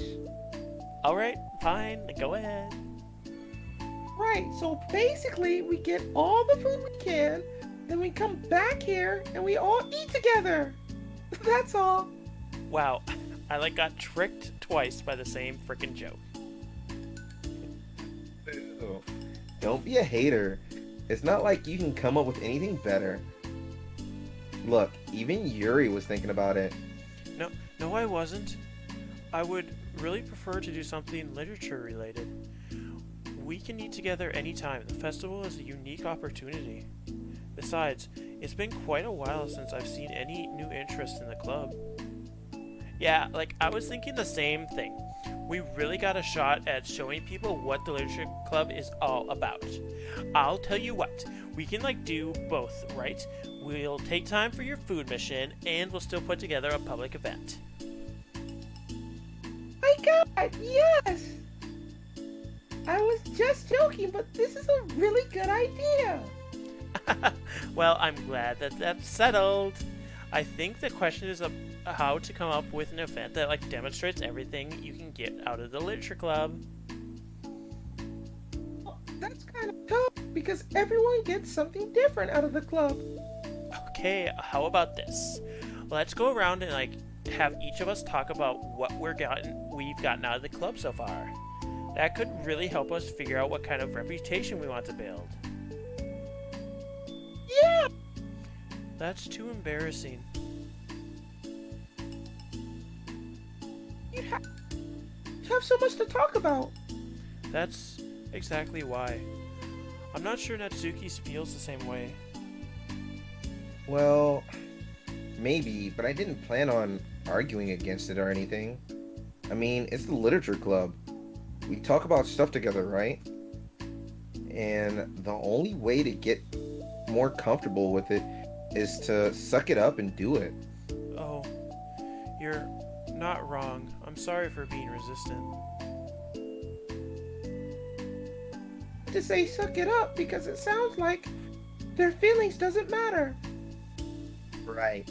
All right, fine, go ahead. Right, so basically, we get all the food we can, then we come back here and we all eat together. That's all. Wow, I like got tricked twice by the same freaking joke. Ew. Don't be a hater. It's not like you can come up with anything better. Look, even Yuri was thinking about it. No, no, I wasn't. I would really prefer to do something literature related. We can eat together anytime. The festival is a unique opportunity. Besides, it's been quite a while since I've seen any new interest in the club. Yeah, like I was thinking the same thing. We really got a shot at showing people what the literature club is all about. I'll tell you what, we can like do both, right? We'll take time for your food mission and we'll still put together a public event. My God, yes! I was just joking, but this is a really good idea. Well, I'm glad that that's settled. I think the question is how to come up with an event that like demonstrates everything you can get out of the literature club. Well, that's kind of tough because everyone gets something different out of the club. Okay, how about this? Let's go around and like have each of us talk about what we've gotten out of the club so far. That could really help us figure out what kind of reputation we want to build. Yeah! That's too embarrassing. You have so much to talk about. That's exactly why. I'm not sure Natsuki feels the same way. Well, maybe, but I didn't plan on arguing against it or anything. I mean, it's the literature club. We talk about stuff together, right? And the only way to get more comfortable with it is to suck it up and do it. Oh, you're not wrong. I'm sorry for being resistant. To say suck it up because it sounds like their feelings doesn't matter. Right.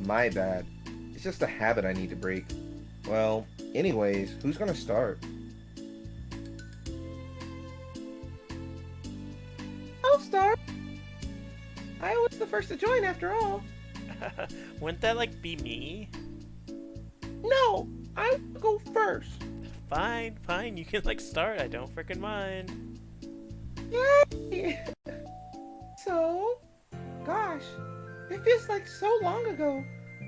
My bad. It's just a habit I need to break. Well, anyways, who's gonna start? I'll start. I was the first to join after all. Wouldn't that like be me? No, I will go first. Fine, fine, you can like start. I don't freaking mind. Yay! So, gosh, it feels like so long ago.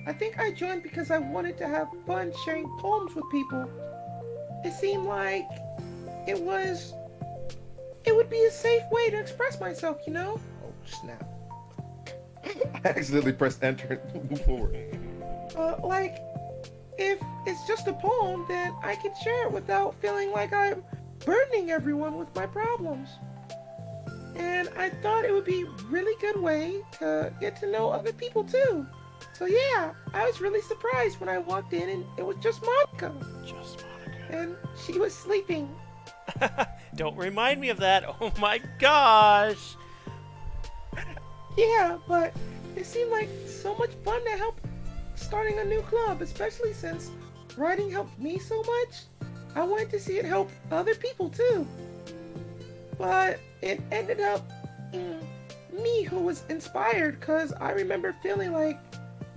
I think I joined because I wanted to have fun sharing poems with people. It seemed like it would be a safe way to express myself, you know? Oh, snap. I accidentally pressed enter and move forward. Like, if it's just a poem, then I can share it without feeling like I'm burdening everyone with my problems. And I thought it would be a really good way to get to know other people too. So yeah, I was really surprised when I walked in and it was just Monica. Just Monica. And she was sleeping. Don't remind me of that. Oh my gosh. Yeah, but it seemed like so much fun to help starting a new club, especially since writing helped me so much. I wanted to see it help other people too. But it ended up me who was inspired because I remember feeling like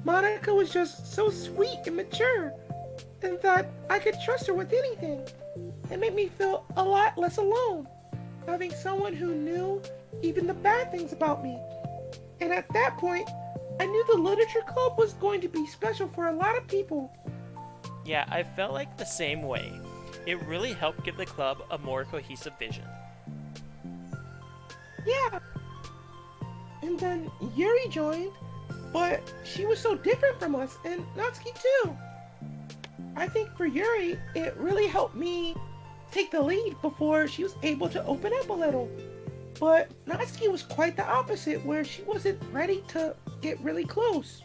Monica was just so sweet and mature and that I could trust her with anything. It made me feel a lot less alone, having someone who knew even the bad things about me. And at that point, I knew the literature club was going to be special for a lot of people. Yeah, I felt like the same way. It really helped give the club a more cohesive vision. Yeah. And then Yuri joined, but she was so different from us, and Natsuki too. I think for Yuri, it really helped me take the lead before she was able to open up a little. But Natsuki was quite the opposite, where she wasn't ready to get really close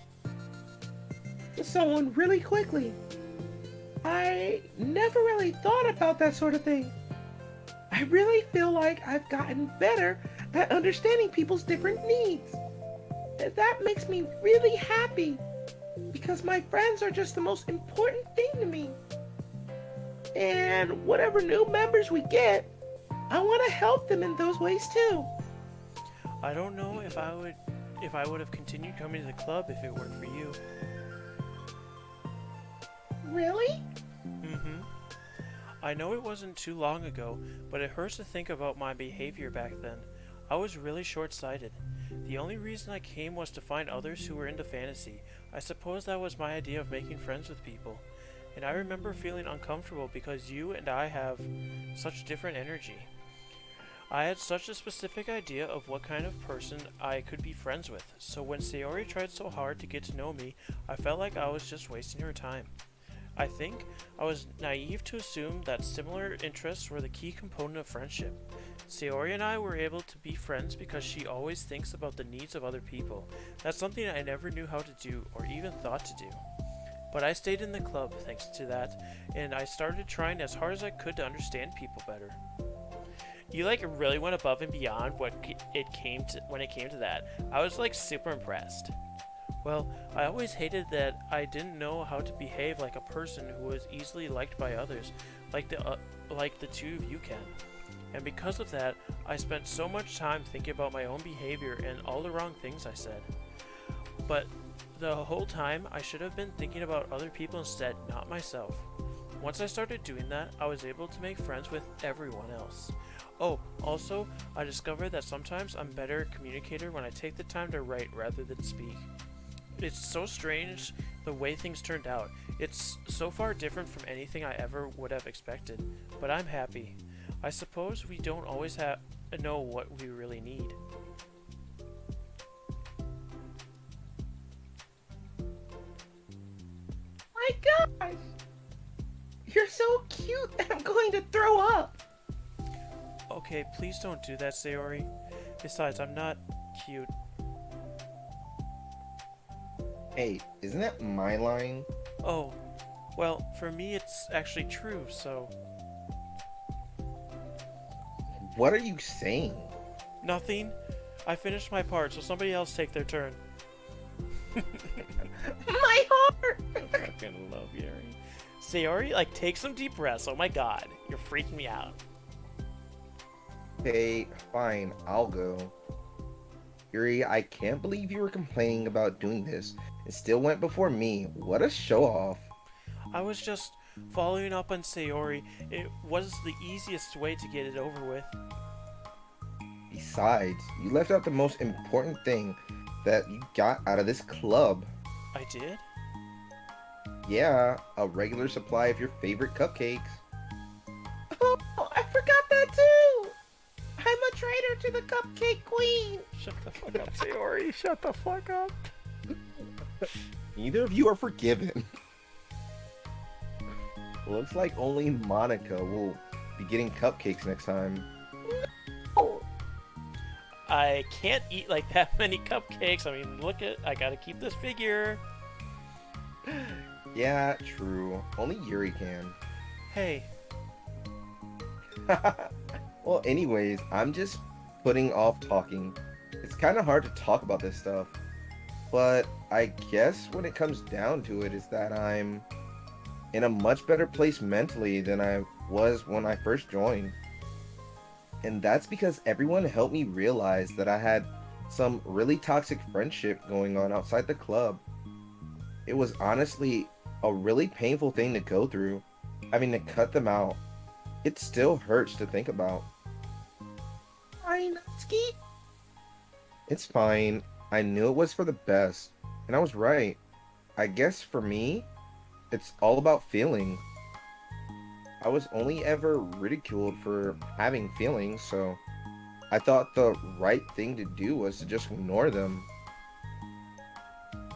to someone really quickly. I never really thought about that sort of thing. I really feel like I've gotten better at understanding people's different needs. And that makes me really happy because my friends are just the most important thing to me. And whatever new members we get, I want to help them in those ways too. I don't know if I would have continued coming to the club if it weren't for you. Really? Mm-hmm. I know it wasn't too long ago, but it hurts to think about my behavior back then. I was really short-sighted. The only reason I came was to find others who were into fantasy. I suppose that was my idea of making friends with people. And I remember feeling uncomfortable because you and I have such different energy. I had such a specific idea of what kind of person I could be friends with, so when Sayori tried so hard to get to know me, I felt like I was just wasting her time. I think I was naive to assume that similar interests were the key component of friendship. Sayori and I were able to be friends because she always thinks about the needs of other people. That's something I never knew how to do or even thought to do. But I stayed in the club thanks to that, and I started trying as hard as I could to understand people better. You like really went above and beyond when it came to that. I was like super impressed. Well, I always hated that I didn't know how to behave like a person who was easily liked by others, like the two of you can. And because of that, I spent so much time thinking about my own behavior and all the wrong things I said. But the whole time, I should have been thinking about other people instead, not myself. Once I started doing that, I was able to make friends with everyone else. Oh, also, I discovered that sometimes I'm a better communicator when I take the time to write rather than speak. It's so strange the way things turned out. It's so far different from anything I ever would have expected, but I'm happy. I suppose we don't always know what we really need. My gosh! You're so cute that I'm going to throw up! Okay, please don't do that, Sayori. Besides, I'm not cute. Hey, isn't that my line? Oh, well, for me it's actually true, so. What are you saying? Nothing. I finished my part, so somebody else take their turn. My heart! I fucking love Yuri. Sayori, like, take some deep breaths. Oh my god, you're freaking me out. Okay, fine, I'll go. Yuri, I can't believe you were complaining about doing this. It still went before me. What a show off. I was just following up on Sayori. It was the easiest way to get it over with. Besides, you left out the most important thing that you got out of this club. I did? Yeah, a regular supply of your favorite cupcakes. Oh, I forgot that too! I'm a traitor to the cupcake queen! Shut the fuck up, Sayori. Shut the fuck up. Neither of you are forgiven. Looks like only Monica will be getting cupcakes next time. No! I can't eat like that many cupcakes. I mean, I gotta keep this figure. Yeah, true. Only Yuri can. Hey, Well, anyways, I'm just putting off talking. It's kind of hard to talk about this stuff. But I guess when it comes down to it is that I'm in a much better place mentally than I was when I first joined. And that's because everyone helped me realize that I had some really toxic friendship going on outside the club. It was honestly a really painful thing to go through, having to cut them out. It still hurts to think about. Hi, Natsuki. It's fine. I knew it was for the best, and I was right. I guess for me, it's all about feelings. I was only ever ridiculed for having feelings, so I thought the right thing to do was to just ignore them.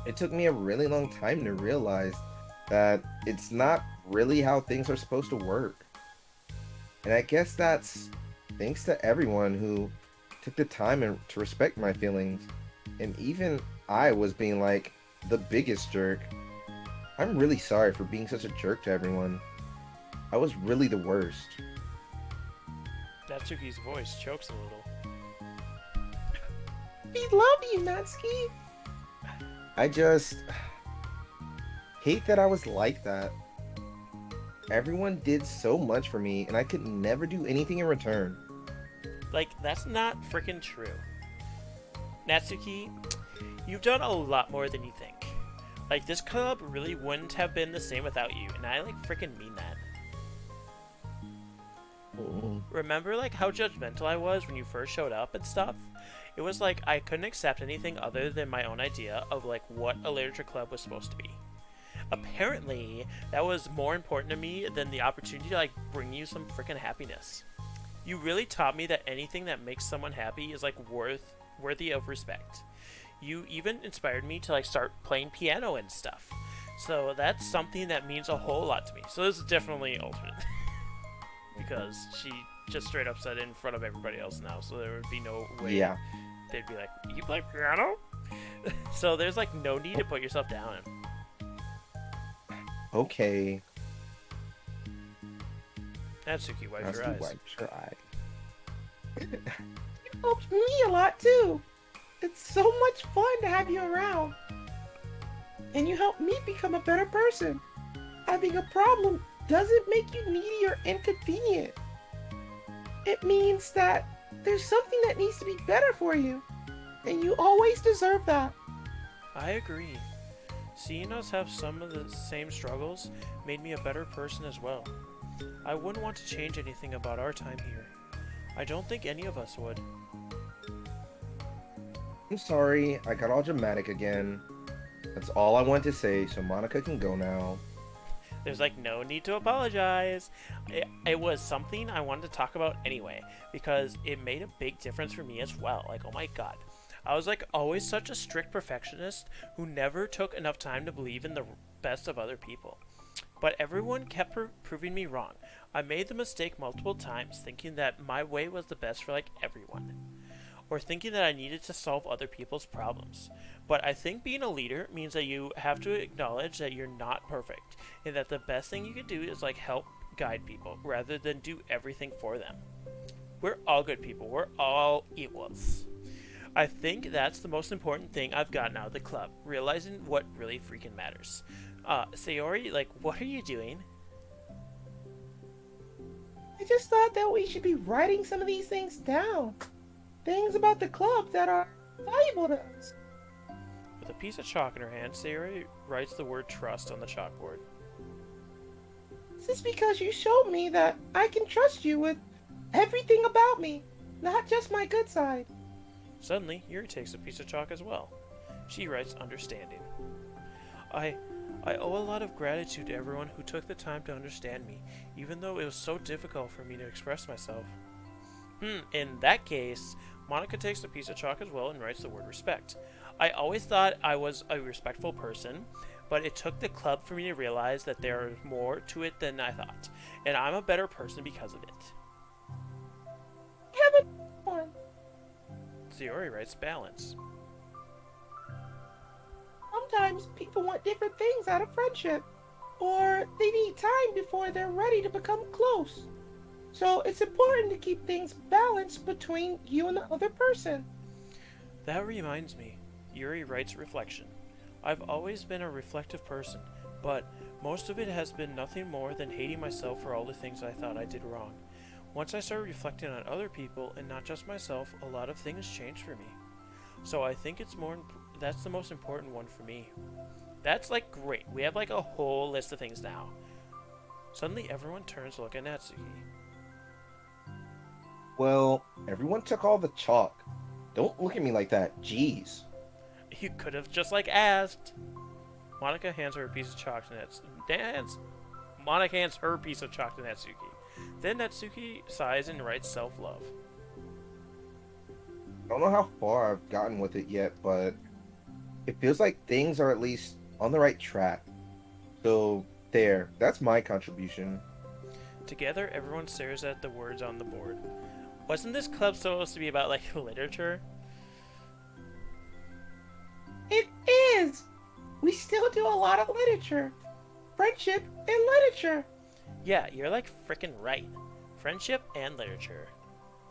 It took me a really long time to realize that it's not really how things are supposed to work. And I guess that's thanks to everyone who took the time to respect my feelings. And even I was being like the biggest jerk. I'm really sorry for being such a jerk to everyone. I was really the worst. Natsuki's voice chokes a little. We love you, Natsuki. I just hate that I was like that. Everyone did so much for me, and I could never do anything in return. Like, that's not freaking true. Natsuki, you've done a lot more than you think. Like, this club really wouldn't have been the same without you, and I, like, freaking mean that. Mm. Remember, like, how judgmental I was when you first showed up and stuff? It was like I couldn't accept anything other than my own idea of, like, what a literature club was supposed to be. Apparently, that was more important to me than the opportunity to, like, bring you some freaking happiness. You really taught me that anything that makes someone happy is, like, worthy of respect. You even inspired me to, like, start playing piano and stuff. So that's something that means a whole lot to me. So this is definitely alternate. Because she just straight up said it in front of everybody else now, so there would be no way Yeah. they'd be like, "You play piano?" So there's like no need to put yourself down. Okay. Natsuki wipes her Natsuki eyes. wipes her eye. You helped me a lot too. It's so much fun to have you around. And you helped me become a better person. Having a problem doesn't make you needy or inconvenient. It means that there's something that needs to be better for you. And you always deserve that. I agree. Seeing us have some of the same struggles made me a better person as well. I wouldn't want to change anything about our time here. I don't think any of us would. I'm sorry, I got all dramatic again. That's all I want to say, so Monica can go now. There's like no need to apologize. It was something I wanted to talk about anyway, because it made a big difference for me as well. Like, oh my god. I was like always such a strict perfectionist who never took enough time to believe in the best of other people. But everyone kept proving me wrong. I made the mistake multiple times, thinking that my way was the best for like everyone, or thinking that I needed to solve other people's problems. But I think being a leader means that you have to acknowledge that you're not perfect, and that the best thing you can do is like help guide people rather than do everything for them. We're all good people. We're all equals. I think that's the most important thing I've gotten out of the club, realizing what really freaking matters. Sayori, like, what are you doing? I just thought that we should be writing some of these things down. Things about the club that are valuable to us. With a piece of chalk in her hand, Sayori writes the word trust on the chalkboard. This is because you showed me that I can trust you with everything about me, not just my good side. Suddenly, Yuri takes a piece of chalk as well. She writes understanding. I owe a lot of gratitude to everyone who took the time to understand me, even though it was so difficult for me to express myself. In that case, Monica takes a piece of chalk as well and writes the word respect. I always thought I was a respectful person, but it took the club for me to realize that there is more to it than I thought, and I'm a better person because of it. I have a one. Sayori writes balance. Sometimes people want different things out of friendship, or they need time before they're ready to become close. So it's important to keep things balanced between you and the other person. That reminds me, Yuri writes reflection. I've always been a reflective person, but most of it has been nothing more than hating myself for all the things I thought I did wrong. Once I started reflecting on other people and not just myself, a lot of things changed for me. So I think that's the most important one for me. That's like great. We have like a whole list of things now. Suddenly everyone turns to look at Natsuki. Well, everyone took all the chalk. Don't look at me like that. Jeez. You could have just like asked. Monica hands her a piece of chalk to Natsuki. Monica hands her piece of chalk to Natsuki. Then Natsuki sighs and writes self-love. I don't know how far I've gotten with it yet, but it feels like things are at least on the right track. So, there. That's my contribution. Together, everyone stares at the words on the board. Wasn't this club supposed to be about, like, literature? It is! We still do a lot of literature. Friendship and literature. Yeah, you're, like, frickin' right. Friendship and literature.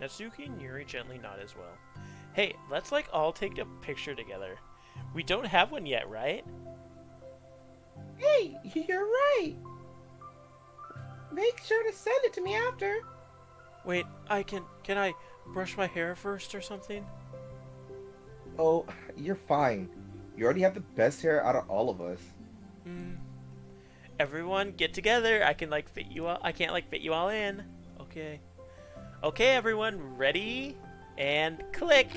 Natsuki and Yuri gently nod as well. Hey, let's like all take a picture together. We don't have one yet, right? Hey, you're right. Make sure to send it to me after. Wait, can I brush my hair first or something? Oh, you're fine. You already have the best hair out of all of us. Hmm. Everyone, get together. I can like fit you all. I can't like fit you all in. Okay. Okay, everyone, ready? And click.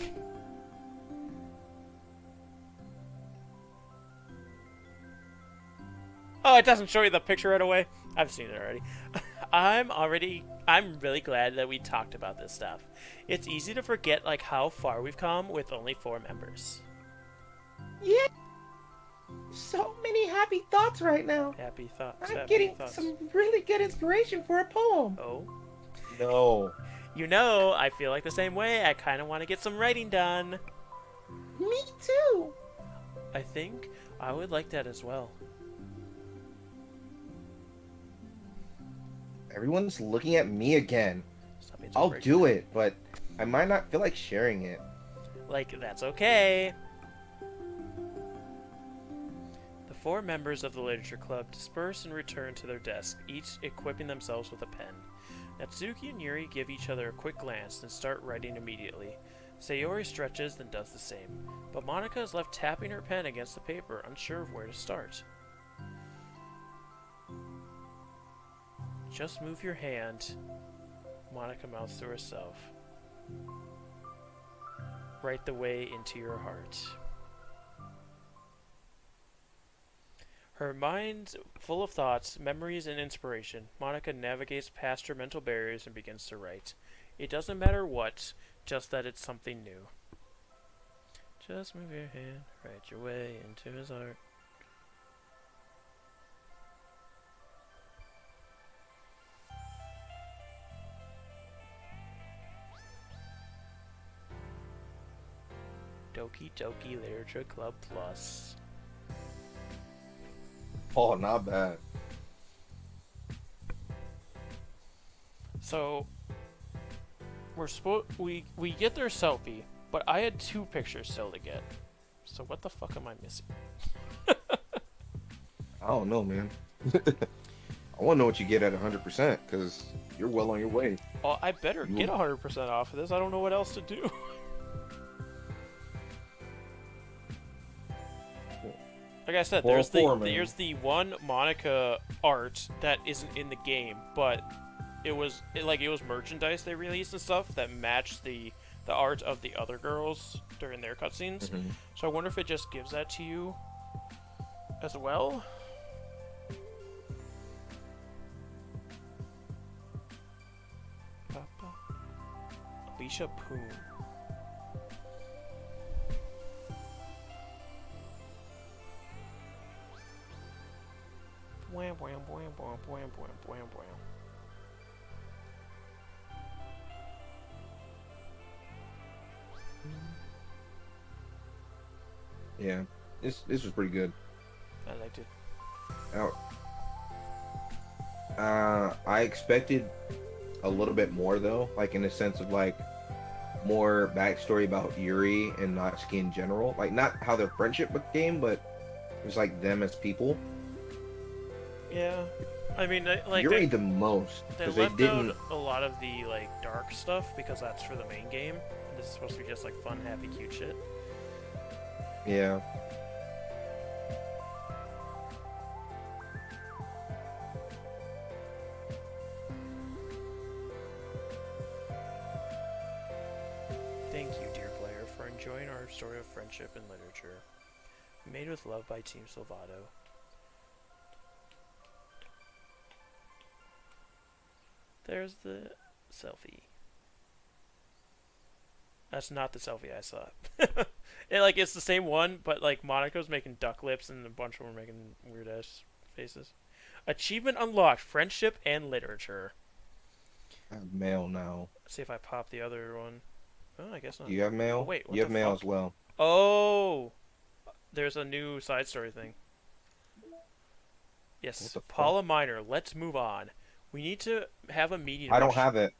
Oh, it doesn't show you the picture right away. I've seen it already. I'm really glad that we talked about this stuff. It's easy to forget like how far we've come with only 4 members. Yeah, so many happy thoughts right now. Happy thoughts, I'm happy getting thoughts. some really good inspiration for a poem. Oh, No, I feel like the same way. I kind of want to get some writing done. me too. I think I would like that as well. Everyone's looking at me again. Stop being so I'll original. do it, but I might not feel like sharing it. Like, that's okay. The 4 members of the literature club disperse and return to their desks, each equipping themselves with a pen. Natsuki and Yuri give each other a quick glance and start writing immediately. Sayori stretches, then does the same. But Monica is left tapping her pen against the paper, unsure of where to start. Just move your hand, Monica mouths to herself. Right the way into your heart. Her mind full of thoughts, memories, and inspiration, Monica navigates past her mental barriers and begins to write. It doesn't matter what, just that it's something new. Just move your hand, write your way into his heart. Doki Doki Literature Club Plus. Oh, not bad. So we get their selfie, but I had 2 pictures still to get. So what the fuck am I missing? I don't know, man. I want to know what you get at 100% because you're well on your way. Oh, I better get 100% off of this. I don't know what else to do. Like I said, there's the one Monica art that isn't in the game, but it was merchandise they released and stuff that matched the art of the other girls during their cutscenes. Mm-hmm. So I wonder if it just gives that to you as well. Alicia Poon. Wham wham wham wham wham wham wham wham. Yeah, this was pretty good. I liked it. Now, I expected a little bit more though, like in the sense of like more backstory about Yuri and Natsuki in general. Like not how their friendship became, but it was like them as people. Yeah, I mean, Yuri the most they because left they didn't. out a lot of the like dark stuff because that's for the main game. This is supposed to be just like fun, happy, cute shit. Yeah. Thank you, dear player, for enjoying our story of friendship and literature. Made with love by Team Silvato. There's the selfie. That's not the selfie I saw. It's the same one, but like Monica's making duck lips and a bunch of them are making weird ass faces. Achievement unlocked: friendship and literature. I have mail now. Let's see if I pop the other one. Oh, I guess not. Do you have Oh mail? wait, what You have the mail fuck? as well. Oh, there's a new side story thing. What Yes, the fuck? Paula Minor. Let's move on. We need to have a meeting I don't about. have it.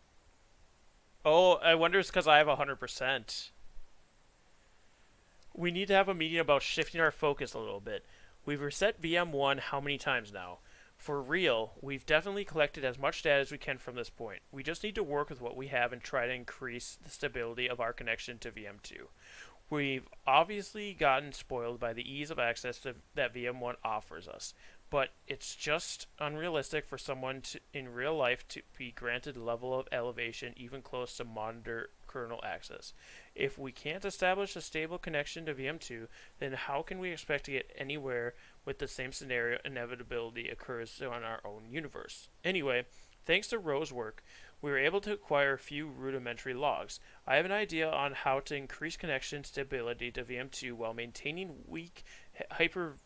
Oh, I wonder if it's because I have 100%. We need to have a meeting about shifting our focus a little bit. We've reset VM1 how many times now? For real, we've definitely collected as much data as we can from this point. We just need to work with what we have and try to increase the stability of our connection to VM2. We've obviously gotten spoiled by the ease of access that VM1 offers us, but it's just unrealistic for someone in real life to be granted a level of elevation even close to monitor kernel access. If we can't establish a stable connection to VM2, then how can we expect to get anywhere with the same scenario inevitability occurs on our own universe? Anyway, thanks to Ro's work, we were able to acquire a few rudimentary logs. I have an idea on how to increase connection stability to VM2 while maintaining weak hypervisor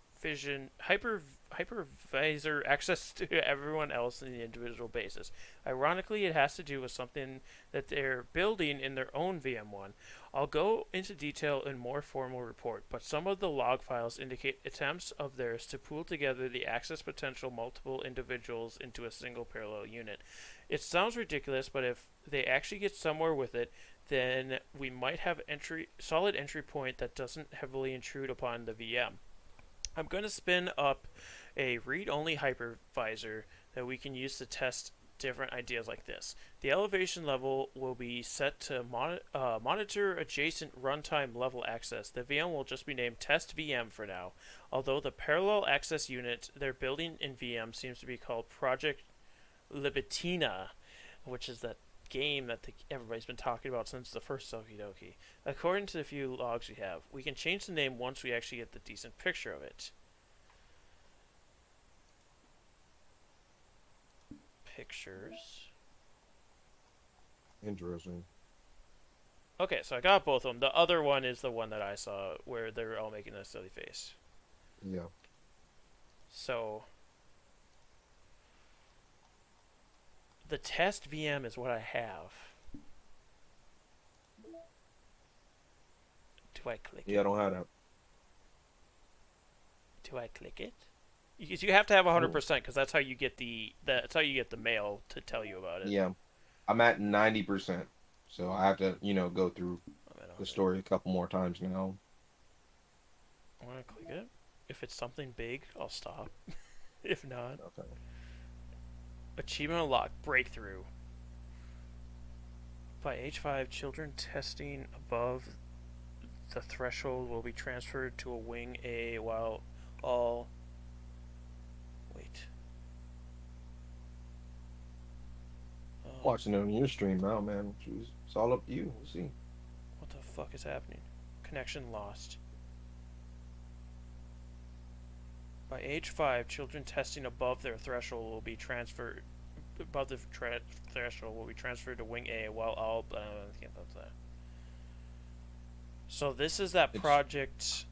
access to everyone else in the individual basis. Ironically, it has to do with something that they're building in their own VM1. I'll go into detail in more formal report, but some of the log files indicate attempts of theirs to pool together the access potential multiple individuals into a single parallel unit. It sounds ridiculous, but if they actually get somewhere with it, then we might have solid entry point that doesn't heavily intrude upon the VM. I'm going to spin up a read-only hypervisor that we can use to test different ideas like this. The elevation level will be set to monitor adjacent runtime level access. The VM will just be named Test VM for now, although the parallel access unit they're building in VM seems to be called Project Libitina, which is that game that everybody's been talking about since the first Doki Doki. According to the few logs we have, we can change the name once we actually get the decent picture of it. Pictures. Interesting. Okay, so I got both of them. The other one is the one that I saw where they're all making a silly face. Yeah. So the test VM is what I have. Do I click Yeah, I it? don't have that. Do I click it? You have to have Mm. 100% because that's how you get that's how you get the mail to tell you about it. Yeah. I'm at 90%. So I have to, go through I'm at the 100. story a couple more times now. I'm gonna click it. If it's something big, I'll stop. If not, Okay. achievement unlocked breakthrough. By age 5, children testing above the threshold will be transferred to a wing A while all. Wait. Watching it on your stream now, man. It's all up to you. We'll see. What the fuck is happening? Connection lost. By age 5, children testing above their threshold will be transferred. Above the threshold will be transferred to Wing A, while all. I can't put that. So this is that It's project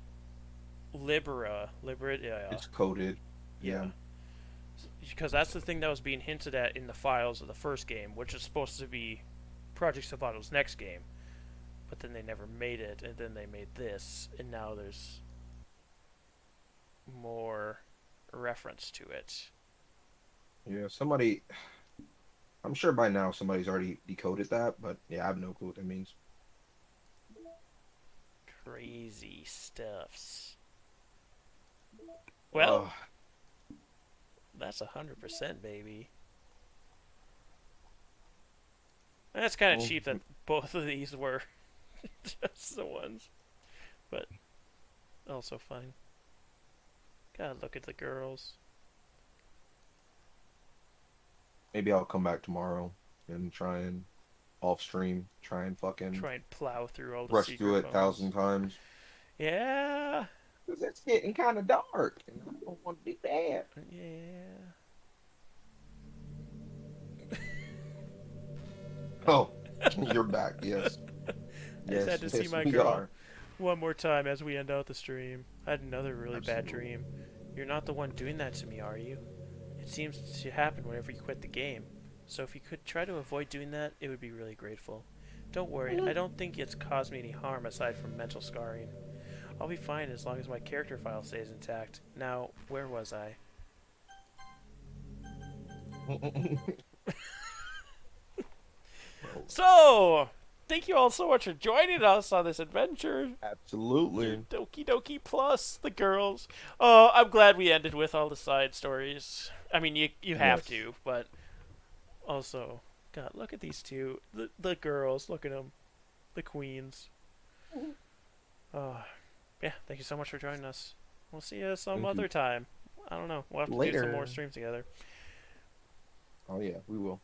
Libera, yeah, it's coded. yeah. Yeah. Because that's the thing that was being hinted at in the files of the first game, which is supposed to be Project Savato's next game. But then they never made it, and then they made this, and now there's more reference to it. Yeah. I'm sure by now somebody's already decoded that, but yeah, I have no clue what that means. Crazy stuffs. Well, Oh, that's 100%, baby. That's kind of well, cheap that both of these were just the ones, but also fine. God, look at the girls. maybe I'll come back tomorrow and try and off stream, try and fucking Try and plow through all the rush through secret it a thousand phones. times. Yeah, Because it's getting kind of dark, and I don't want to do that. yeah. Oh, you're back. Yes. I just had Yes, to see yes, my we girl are. one more time as we end out the stream. I had another really bad Absolutely. dream. You're not the one doing that to me, are you? It seems to happen whenever you quit the game. So if you could try to avoid doing that, it would be really grateful. Don't worry, I don't think it's caused me any harm aside from mental scarring. I'll be fine as long as my character file stays intact. Now, where was I? Well, So, thank you all so much for joining us on this adventure. Absolutely. Doki Doki Plus, the girls. I'm glad we ended with all the side stories. I mean, you have Yes. to, but also, God, look at these two, the girls. Look at them, the queens. Uh, yeah, thank you so much for joining us. We'll see you some Thank other you. time. I don't know. We'll have to do some more Later. streams together. Oh yeah, we will.